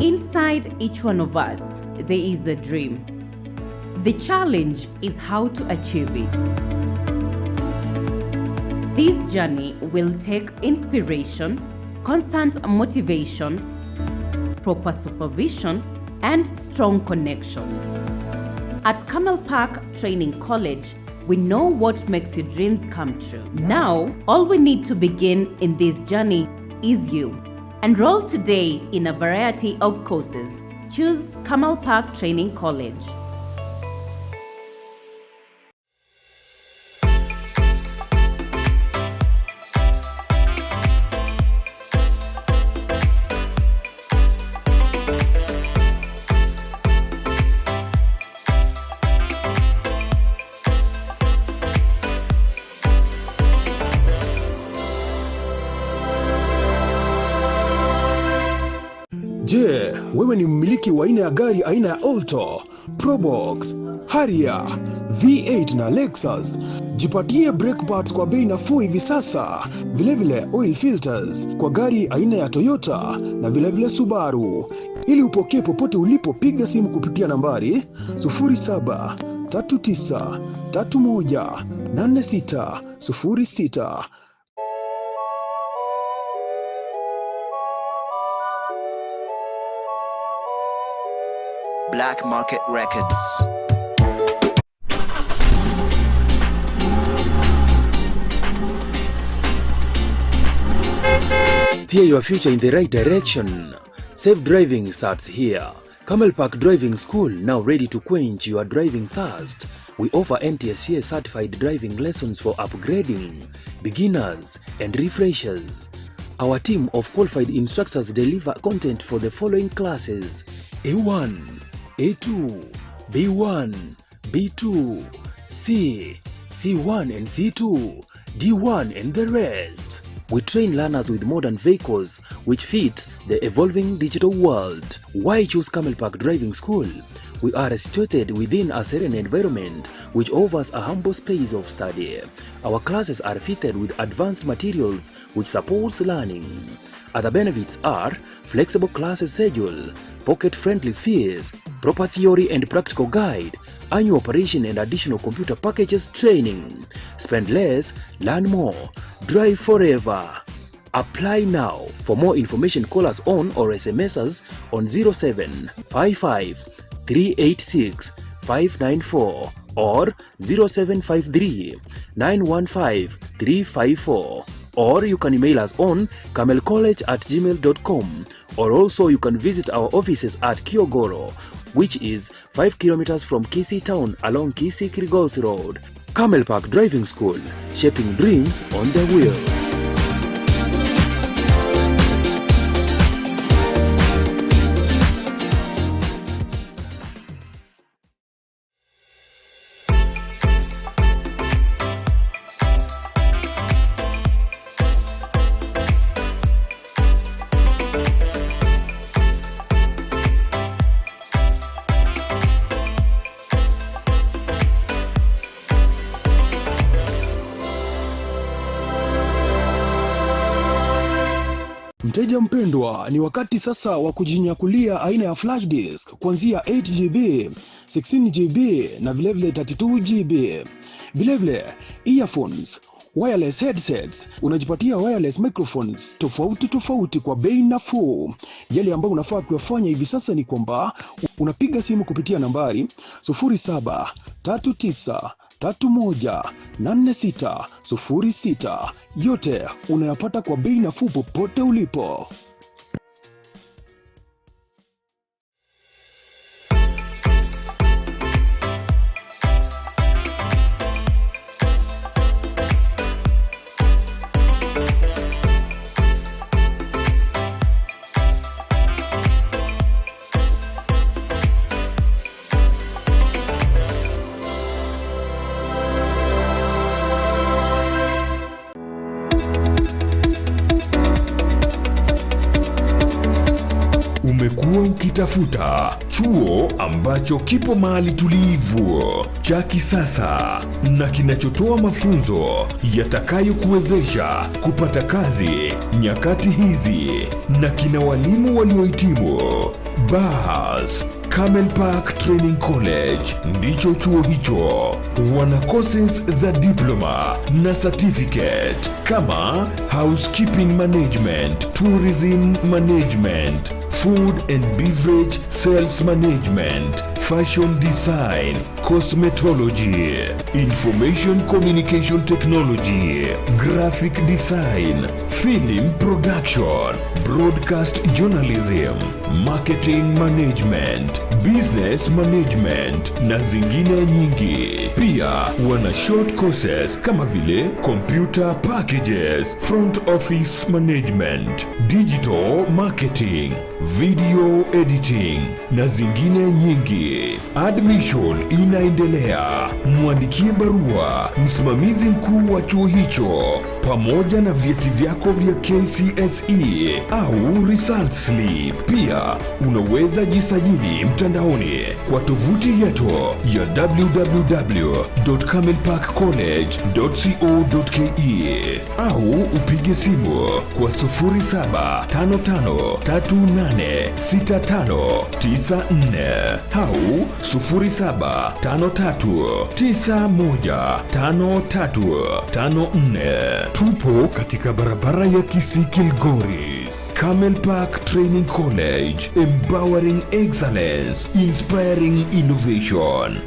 Inside each one of us, there is a dream. The challenge is how to achieve it. This journey will take inspiration, constant motivation, proper supervision, and strong connections. At Camel Park Training College, we know what makes your dreams come true. Now, all we need to begin in this journey is you. Enroll today in a variety of courses. Choose Camel Park Training College. Je, wewe ni mmiliki wa aina ya gari aina ya Alto, Probox, Harrier, V8 na Lexus? Jipatie brake pads kwa bei nafuu hivi sasa. Vilevile oil filters kwa gari aina ya Toyota na vilevile Subaru. Ili upokee popote ulipo, piga simu kupitia nambari 0739318606. Black Market Records. Steer your future in the right direction. Safe driving starts here. Camel Park Driving School, now ready to quench your driving thirst. We offer NTSA certified driving lessons for upgrading, beginners, and refreshers. Our team of qualified instructors deliver content for the following classes: A1, A2, B1, B2, C, C1 and C2, D1 and the rest. We train learners with modern vehicles which fit the evolving digital world. Why choose Camel Park Driving School? We are situated within a serene environment which offers a humble space of study. Our classes are fitted with advanced materials which supports learning. Other benefits are flexible class schedule, pocket-friendly fees, proper theory and practical guide, annual operation and additional computer packages training. Spend less, learn more, drive forever. Apply now. For more information, call us on or SMS us on 0755 386 594 or 0753 915 354. Or you can email us on camelcollege@gmail.com, or also you can visit our offices at Kiogoro, which is 5 kilometers from Kisii town along Kisii-Kilgoris Road. Camel Park Driving School, shaping dreams on the wheels. Mteja mpendwa, ni wakati sasa wa kujinyakulia aina ya flash disk kuanzia 8GB, 16GB na vilevile 32GB. Vilevile earphones, wireless headsets, unajipatia wireless microphones tofauti kwa bei nafuu. Yale ambayo unafaa kuyafanya hivi sasa ni kwamba unapiga simu kupitia nambari 0739318606. Yote unayapata kwa bei nafuu popote ulipo. Umekuwa ukitafuta chuo ambacho kipo mahali tulivu, cha kisasa na kinachotoa mafunzo yatakayokuwezesha kupata kazi nyakati hizi, na kina walimu waliohitimu. Bas, Camel Park Training College ndicho chuo hicho. Wana courses za diploma na certificate kama housekeeping management, tourism management, food and beverage sales management, fashion design, cosmetology, information communication technology, graphic design, film production, broadcast journalism, marketing management, business management na zingine nyingi. Pia wana short courses kama vile computer packages, front office management, digital marketing, video editing na zingine nyingi. Admission inaendelea. Mwandikie barua msimamizi mkuu wa chuo hicho pamoja na vyeti vyako vya KCSE au result slip. Pia unaweza jisajili mtandaoni kwa tovuti yetu ya www.camelparkcollege.co.ke au upige simu kwa 0755386594 au 0753915354. Tupo katika barabara ya Kisii Kilgoris. Camel Park Training College, empowering excellence, inspiring innovation.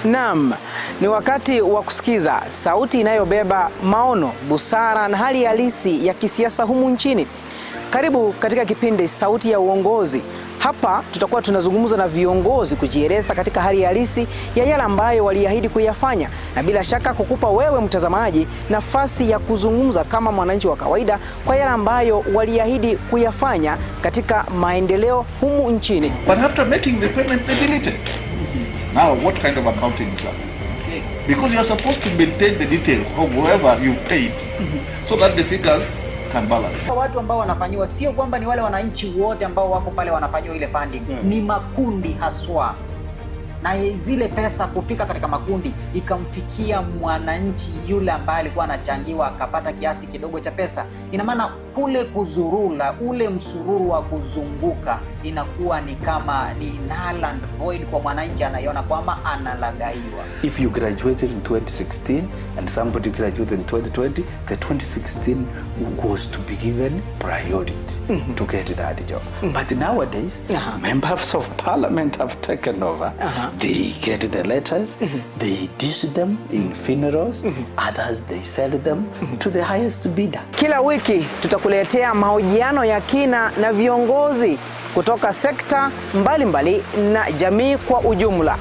Naam, ni wakati wa kusikiza sauti inayobeba maono, busara na hali halisi ya kisiasa humu nchini. Karibu katika kipindi Sauti ya Uongozi. Hapa tutakuwa tunazungumza na viongozi kujieleza katika hali halisi ya yale ambayo waliahidi kuyafanya, na bila shaka kukupa wewe mtazamaji nafasi ya kuzungumza kama mwananchi wa kawaida kwa yale ambayo waliahidi kuyafanya katika maendeleo humu nchini. But after making the payment, they delete it. Now, what kind of accounting is that? Because you are supposed to maintain the details of whoever you paid, so that the figures can balance. Watu ambao wanafanyiwa sio kwamba ni wale wananchi wote ambao wako pale wanafanyiwa ile funding, ni makundi haswa. Na zile pesa kufika katika makundi ikamfikia mwananchi yule ambaye alikuwa anachangiwa akapata kiasi kidogo cha pesa. Ina maana kule kuzurula, ule msururu wa kuzunguka inakuwa ni kama ni null and void kwa mwananchi, anaiona kwamba analagaiwa. If you graduated in 2016 and somebody graduated in 2020, the 2016 was to be given priority to get that job. But nowadays, members of parliament have taken over. They get the letters, they dish them in funerals, others they sell them to the highest bidder. Kila wiki tutakuletea mahojiano ya kina na viongozi kutoka sekta mbalimbali na jamii kwa ujumla.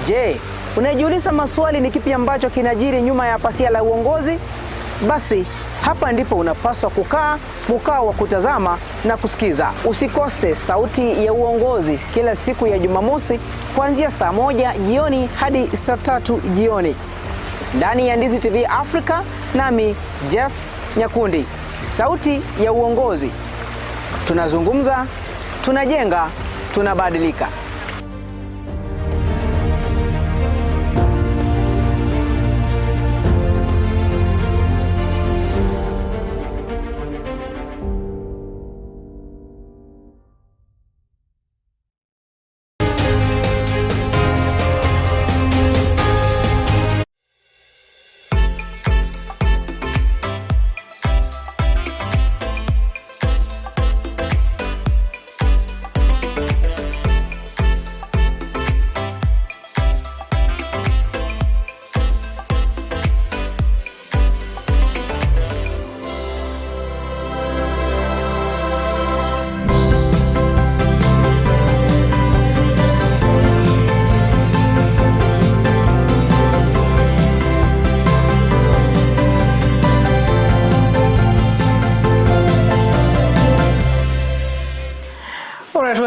Je, unajiuliza maswali ni kipi ambacho kinajiri nyuma ya pasia la uongozi? Basi hapa ndipo unapaswa kukaa mkao wa kutazama na kusikiza. Usikose Sauti ya Uongozi kila siku ya Jumamosi kuanzia saa 1 jioni hadi saa 3 jioni ndani ya Ndizi TV Africa, nami Jeff Nyakundi. Sauti ya Uongozi. Tunazungumza, tunajenga, tunabadilika.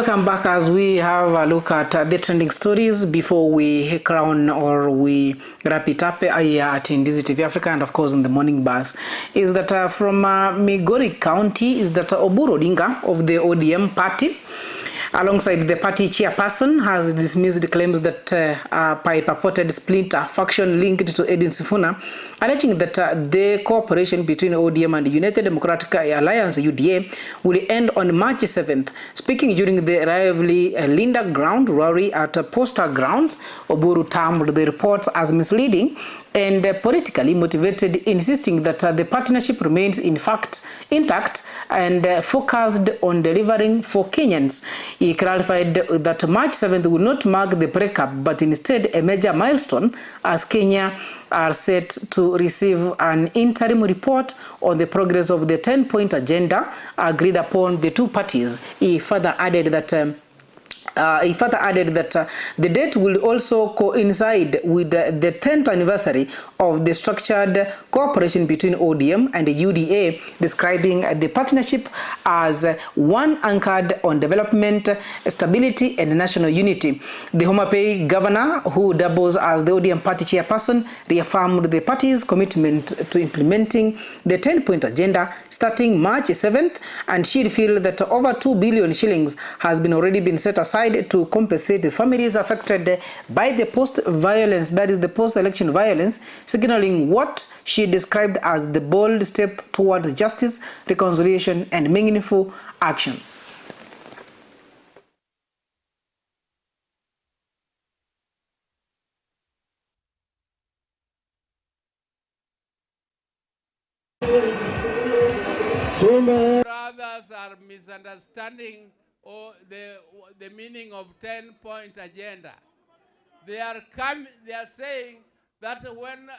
welcome back as we have a look at the trending stories before we crown or we wrap it up here at Ndizi TV Africa and of course in the morning bus. Is that from Migori County is that Oburu Odinga of the ODM party, alongside the party chairperson, has dismissed claims that by purported splinter faction linked to Edwin Sifuna, alleging that the cooperation between ODM and United Democratic Alliance UDA will end on March 7th. Speaking during the Lively Linda Ground rally at Poster Grounds, Oburu termed the reports as misleading and politically motivated, insisting that the partnership remains in fact intact and focused on delivering for Kenyans. He clarified that March 7th will not mark the breakup, but instead a major milestone as Kenya are set to receive an interim report on the progress of the 10-point agenda agreed upon the two parties. He further added that the date will also coincide with the 10th anniversary of the structured cooperation between ODM and the UDA, describing the partnership as one anchored on development, stability, and national unity. The Homa Bay governor, who doubles as the ODM party chairperson, reaffirmed the party's commitment to implementing the 10-point agenda starting March 7th, and she revealed that over 2 billion shillings has already been set aside to compensate the families affected by the post-violence, that is the post-election violence, signaling what she described as the bold step towards justice, reconciliation, and meaningful action. Brothers are misunderstanding the meaning of 10-point agenda. They are saying that when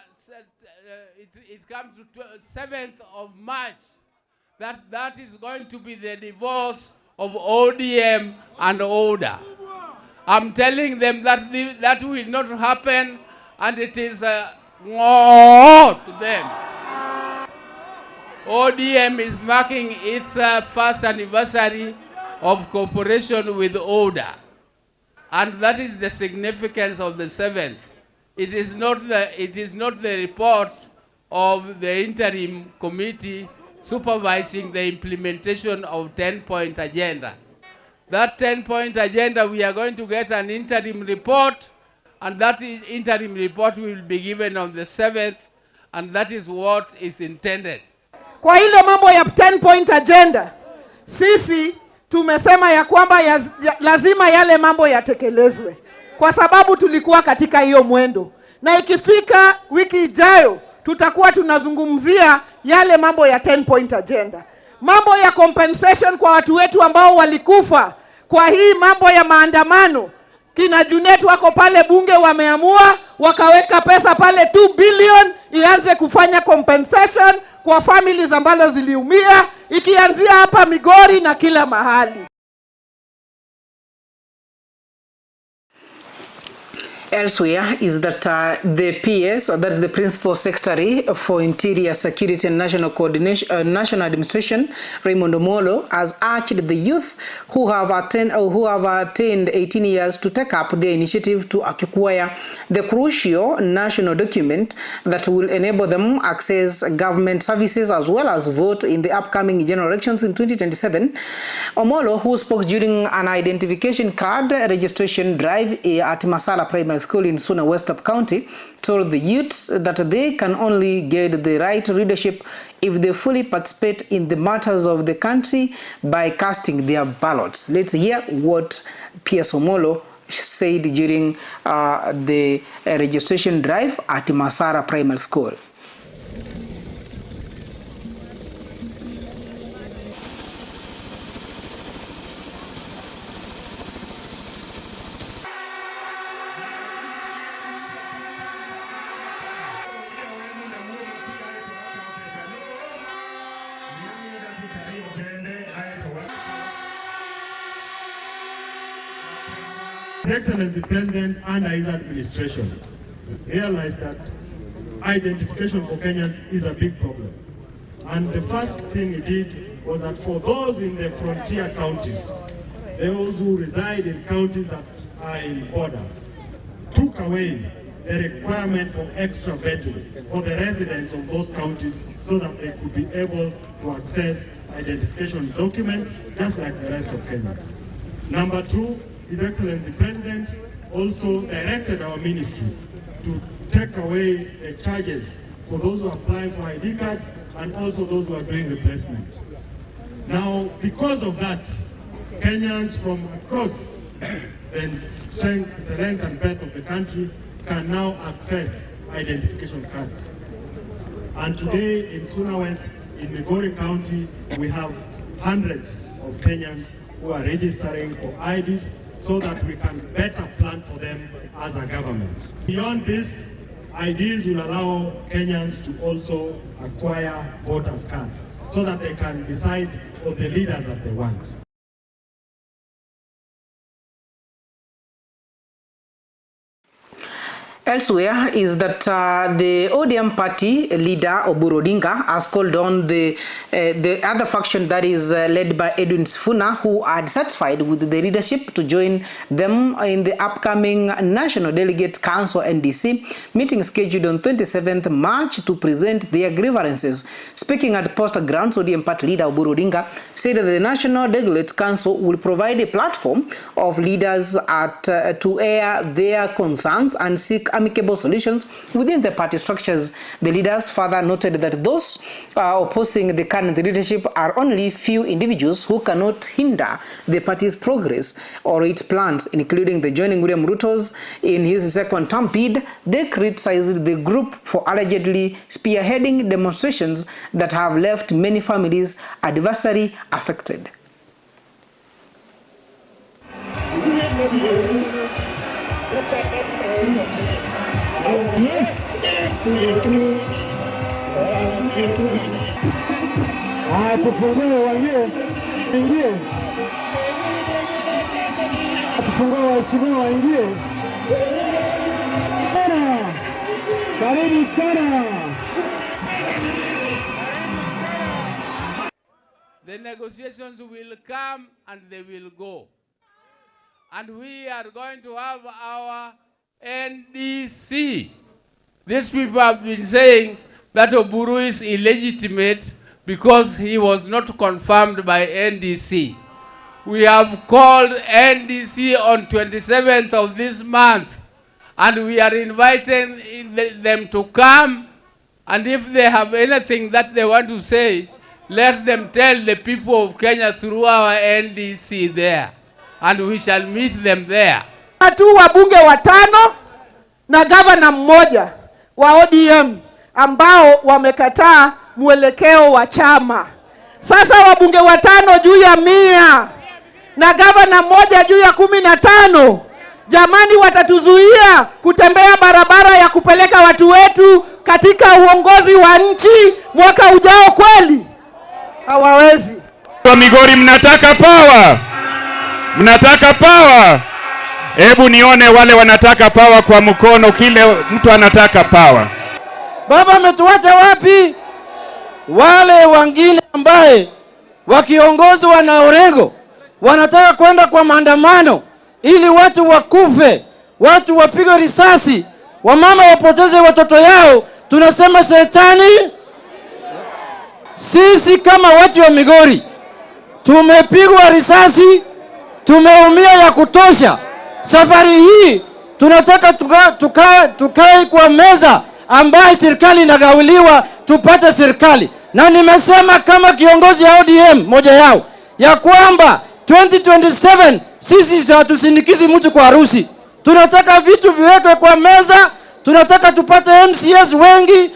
it comes to 7th of March, that is going to be the divorce of ODM and ODA. I'm telling them that that will not happen, and it is to them. ODM is marking its first anniversary of cooperation with ODA, and that is the significance of the 7th. It is not the report of the interim committee supervising the implementation of 10-point agenda. That 10-point agenda, we are going to get an interim report, and that interim report will be given on the 7th, and that is what is intended. Kwa ile mambo ya 10-point agenda, sisi tumesema ya kwamba lazima yale mambo yatekelezwe, kwa sababu tulikuwa katika hiyo mwendo, na ikifika wiki ijayo tutakuwa tunazungumzia yale mambo ya 10-point agenda. Mambo ya compensation kwa watu wetu ambao walikufa kwa hii mambo ya maandamano, kina Junet wako pale bunge wameamua wakaweka pesa pale 2 billion ianze kufanya compensation kwa families ambazo ziliumia, ikianzia hapa Migori na kila mahali. Elsewhere is that the PS, that's the Principal Secretary for Interior Security and National Coordination, National Administration, Raymond Omolo, has urged the youth who have attained 18 years to take up the initiative to acquire the crucial national document that will enable them access government services as well as vote in the upcoming general elections in 2027. Omolo, who spoke during an identification card registration drive at Masala Primary School in Suna Western County, told the youths that they can only get the right leadership if they fully participate in the matters of the country by casting their ballots. Let's hear what P.S. Omolo said during the registration drive at Masara Primary School. His Excellency President and his administration realized that identification for Kenyans is a big problem. And the first thing he did was that for those in the frontier counties, those who reside in counties that are in borders, took away the requirement for extra vetting for the residents of those counties so that they could be able to access identification documents just like the rest of Kenyans. Number two, His Excellency President also directed our ministry to take away the charges for those who apply for ID cards and also those who are doing replacement. Now, because of that, Kenyans from across the length and breadth of the country can now access identification cards. And today in Suna West, in Migori County, we have hundreds of Kenyans who are registering for IDs so that we can better plan for them as a government. Beyond this, IDs will allow Kenyans to also acquire voters' cards so that they can decide for the leaders that they want. Elsewhere is that the ODM party leader Oburu Odinga has called on the other faction that is led by Edwin Sifuna, who are dissatisfied with the leadership, to join them in the upcoming National Delegate Council NDC meeting scheduled on 27th March to present their grievances. Speaking at Poster Grounds, ODM party leader Oburu Odinga said that the National Delegate Council will provide a platform of leaders to air their concerns and seek amicable solutions within the party structures. The leaders further noted that those opposing the current leadership are only few individuals who cannot hinder the party's progress or its plans, including the joining William Ruto's in his second term bid. They criticized the group for allegedly spearheading demonstrations that have left many families adversely affected. Tufungue waingie, ingie. Tufungue waheshimiwa waingie. Sana. Karibu sana. The negotiations will come and they will go. And we are going to have our NDC. These people have been saying that Oburu is illegitimate because he was not confirmed by NDC. We have called NDC on 27th of this month, and we are inviting them to come, and if they have anything that they want to say, let them tell the people of Kenya through our NDC there, and we shall meet them there. Tu wabunge watano na gavana mmoja wa ODM ambao wamekataa mwelekeo wa chama. Sasa wabunge watano juu ya 100 na gavana mmoja juu ya 15. Jamani, watatuzuia kutembea barabara ya kupeleka watu wetu katika uongozi wa nchi mwaka ujao kweli? Hawawezi. Wa Migori, mnataka power? Mnataka power? Hebu nione wale wanataka power kwa mkono, kile mtu anataka power. Baba ametuacha wapi? Wale wengine ambaye wakiongozwa na Orengo wanataka kwenda kwa maandamano ili watu wakufe, watu wapigwe risasi, wamama wapoteze watoto yao. Tunasema shetani. Sisi kama watu wa Migori tumepigwa risasi, tumeumia ya kutosha. Safari hii tunataka tukae kwa meza ambaye serikali inagawiwa, tupate serikali. Na nimesema kama kiongozi ya ODM moja yao ya kwamba 2027 sisi hatusindikizi mtu kwa harusi. Tunataka vitu viwekwe kwa meza, tunataka tupate MCS wengi,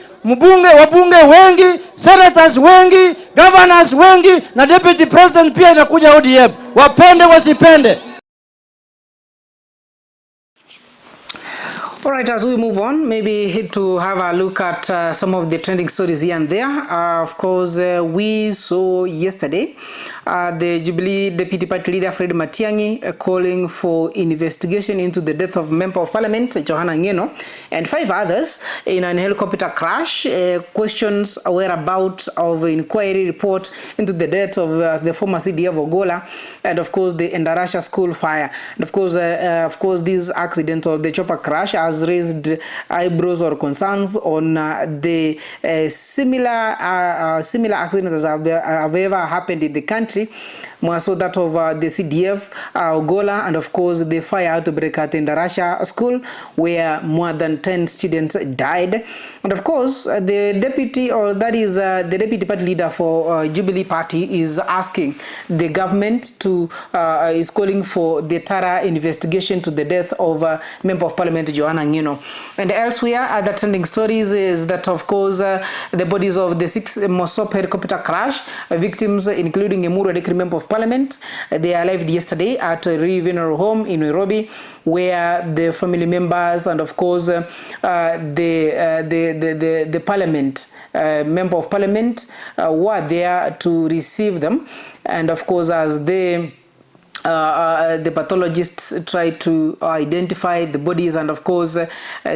wabunge wengi, senators wengi, governors wengi, na deputy president pia inakuja ODM. Wapende wasipende. All right, as we move on, maybe to have a look at some of the trending stories here and there. Of course, we saw yesterday the Jubilee Deputy Party Leader Fred Matiang'i calling for investigation into the death of Member of Parliament Johanna Ngeno and 5 others in an helicopter crash. Questions whereabouts of inquiry report into the death of the former CDF Ogola, and of course the Endarasha school fire. And of course this accident or the chopper crash has raised eyebrows or concerns on the similar accidents that have ever happened in the country. More so that of the CDF Ogola, and of course the fire outbreak at Endarasha school where more than 10 students died. And of course the deputy, or that is the deputy party leader for Jubilee Party, is asking the government to is calling for the thorough investigation to the death of Member of Parliament Johanna Ngeno. And elsewhere, other trending stories is that of course the bodies of the 6 Mosop helicopter crash victims, including a Emuru Member of Parliament, they arrived yesterday at Rui Funeral Home in Nairobi, where the family members and of course the Parliament Member of Parliament were there to receive them, and of course as they the pathologists try to identify the bodies and of course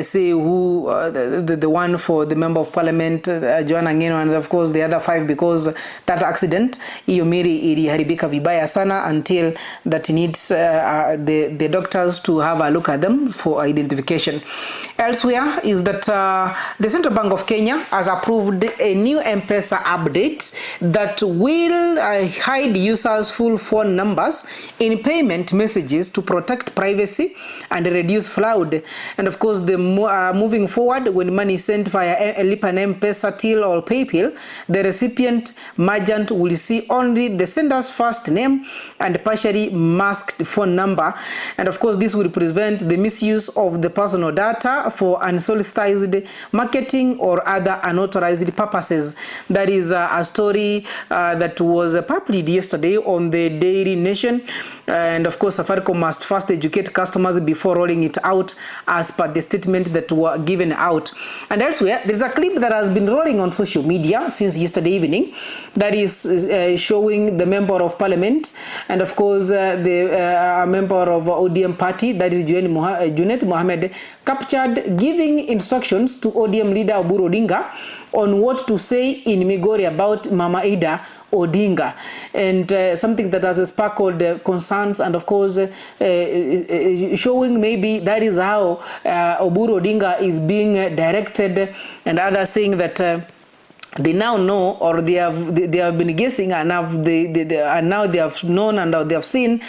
say who the one for the Member of Parliament Johanna Ngeno, and of course the other 5, because that accident hiyo miri iliharibika vibaya sana until that needs the doctors to have a look at them for identification. Elsewhere is that the Central Bank of Kenya has approved a new M-Pesa update that will hide users' full phone numbers in payment messages to protect privacy and reduce fraud. And of course, the moving forward, when money is sent via Lipa na M-Pesa, Till or PayPal, the recipient merchant will see only the sender's first name and partially masked phone number. And of course, this will prevent the misuse of the personal data for unsolicited marketing or other unauthorized purposes. That is a story that was published yesterday on the Daily Nation. And of course, Safaricom must first educate customers before rolling it out, as per the statement that were given out. And elsewhere, there is a clip that has been rolling on social media since yesterday evening that is showing the Member of Parliament and of course the member of ODM party, that is Junet Mohamed, captured giving instructions to ODM leader Oburu Odinga on what to say in Migori about Mama Ida Odinga, and something that has sparkled concerns, and of course showing maybe that is how Oburu Odinga is being directed, and others saying that they now know, or they have been guessing, and now they have known and they have seen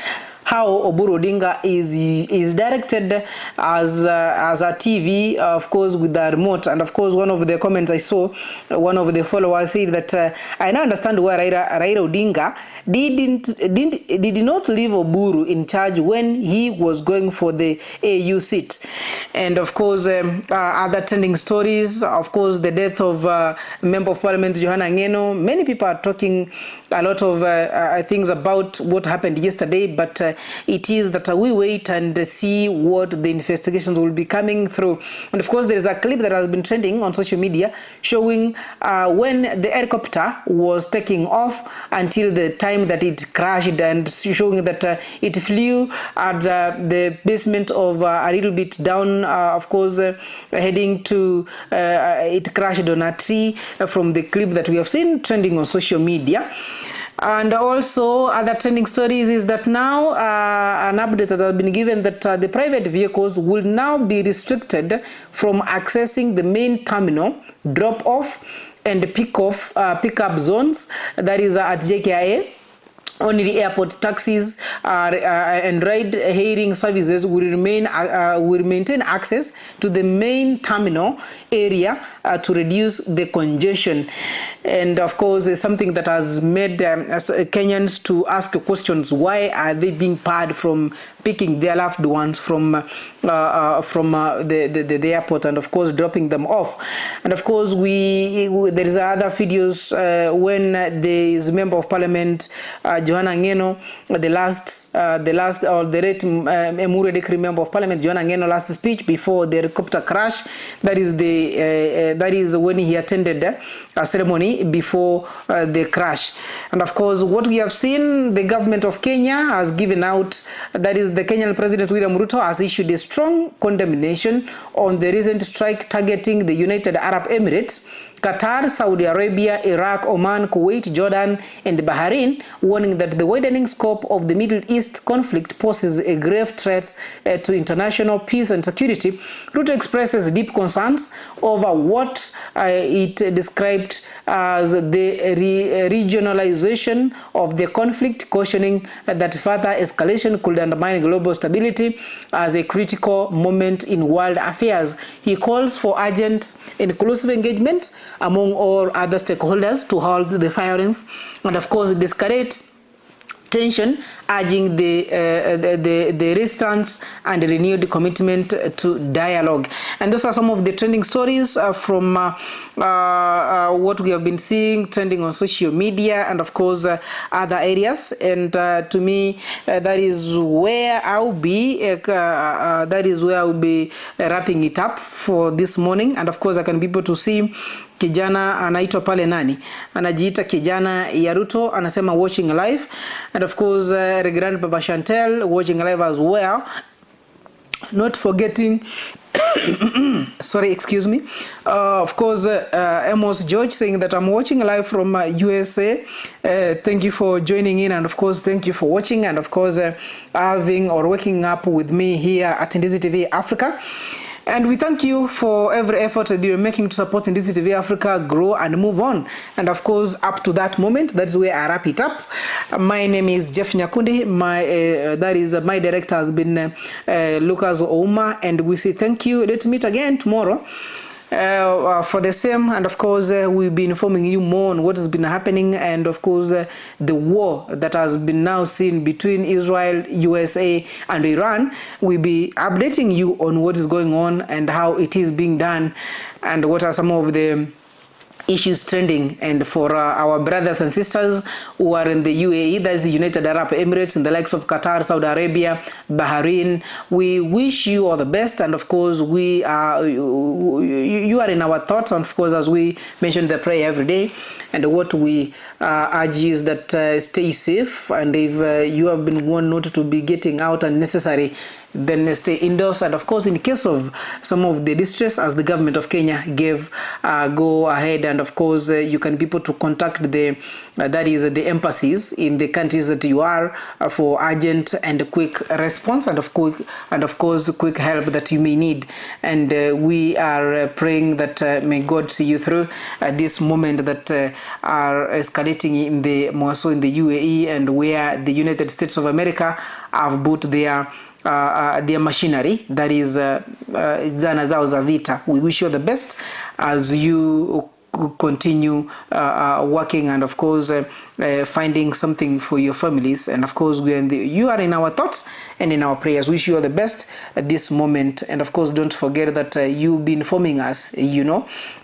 how Oburu Odinga is directed as a TV, of course, with the remote. And of course, one of the comments I saw, one of the followers said that I now understand why Raila Odinga did not leave Oburu in charge when he was going for the AU seat. And of course, other trending stories, of course, the death of Member of Parliament Johanna Ngeno. Many people are talking a lot of things about what happened yesterday, but it is that we wait and see what the investigations will be coming through. And of course, there is a clip that has been trending on social media showing when the helicopter was taking off until the time that it crashed, and showing that it flew at the basement of a little bit down, of course, heading to it crashed on a tree from the clip that we have seen trending on social media. And also other trending stories is that now an update that has been given that the private vehicles will now be restricted from accessing the main terminal, drop-off and pick-up zones, that is at JKIA. Only airport taxis and ride-hailing services will maintain access to the main terminal area to reduce the congestion. And of course, it's something that has made Kenyans to ask questions: why are they being barred from picking their loved ones from the airport, and of course dropping them off? And of course, there is other videos when the Member of Parliament Johanna Ngeno, the late Emuru Dekri Member of Parliament Johanna Ngeno last speech before the helicopter crash. That is when he attended a ceremony economy before the crash. And of course, what we have seen, the government of Kenya has given out, that is the Kenyan President William Ruto has issued a strong condemnation on the recent strike targeting the United Arab Emirates, Qatar, Saudi Arabia, Iraq, Oman, Kuwait, Jordan, and Bahrain, warning that the widening scope of the Middle East conflict poses a grave threat to international peace and security. Ruto expresses deep concerns over what it described as the regionalization of the conflict, cautioning that further escalation could undermine global stability as a critical moment in world affairs. He calls for urgent, inclusive engagement among all other stakeholders to halt the firings and, of course, de-escalate tension, urging the restraints and renewed commitment to dialogue. And those are some of the trending stories from what we have been seeing trending on social media and, of course, other areas. And to me, that is where I'll be. Wrapping it up for this morning. And of course, I can be able to see kijana anaitwa pale nani, anajiita kijana ya Ruto, anasema watching live, and of course Reverend Baba Chantel watching live as well, not forgetting sorry, excuse me, of course Amos George saying that I'm watching live from USA. Thank you for joining in, and of course thank you for watching, and of course having or waking up with me here at Ndisi TV Africa. And we thank you for every effort that you're making to support Ndisi TV Africa grow and move on. And of course, up to that moment, that's where I wrap it up. My name is Jeff Nyakundi. My director has been Lucas Ouma, and we say thank you. Let's meet again tomorrow for the same. And of course, we'll be informing you more on what has been happening, and of course, the war that has been now seen between Israel, USA, and Iran. We'll be updating you on what is going on and how it is being done, and what are some of the issues trending. And for our brothers and sisters who are in the UAE, that is the United Arab Emirates, in the likes of Qatar, Saudi Arabia, Bahrain, we wish you all the best. And of course, we are you are in our thoughts, and of course, as we mention the prayer every day. And what we urge is that stay safe, and if you have been warned not to be getting out unnecessary, then stay indoors. And of course, in case of some of the distress, as the government of Kenya gave go ahead, and of course you can be able to contact the that is the embassies in the countries that you are for urgent and quick response, and of course quick help that you may need. And we are praying that may God see you through this moment that are escalating in the more so in the UAE, and where the United States of America have put their machinery, that is zana zao za vita. We wish you the best as you continue working, and of course finding something for your families. And of course, you are in our thoughts and in our prayers. Wish you all the best at this moment. And of course, don't forget that you've been informing us,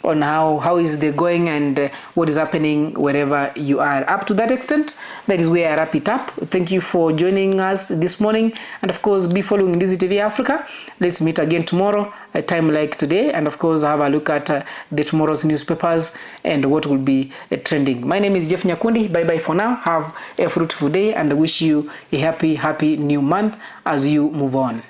on how is the going and what is happening wherever you are. Up to that extent, that is where I wrap it up. Thank you for joining us this morning, and of course, be following Ndisi TV Africa. Let's meet again tomorrow, a time like today, and of course, have a look at the tomorrow's newspapers and what will be trending. My name is Jeff Nyakundi. Bye bye for now. Have a fruitful day, and I wish you a happy new month as you move on.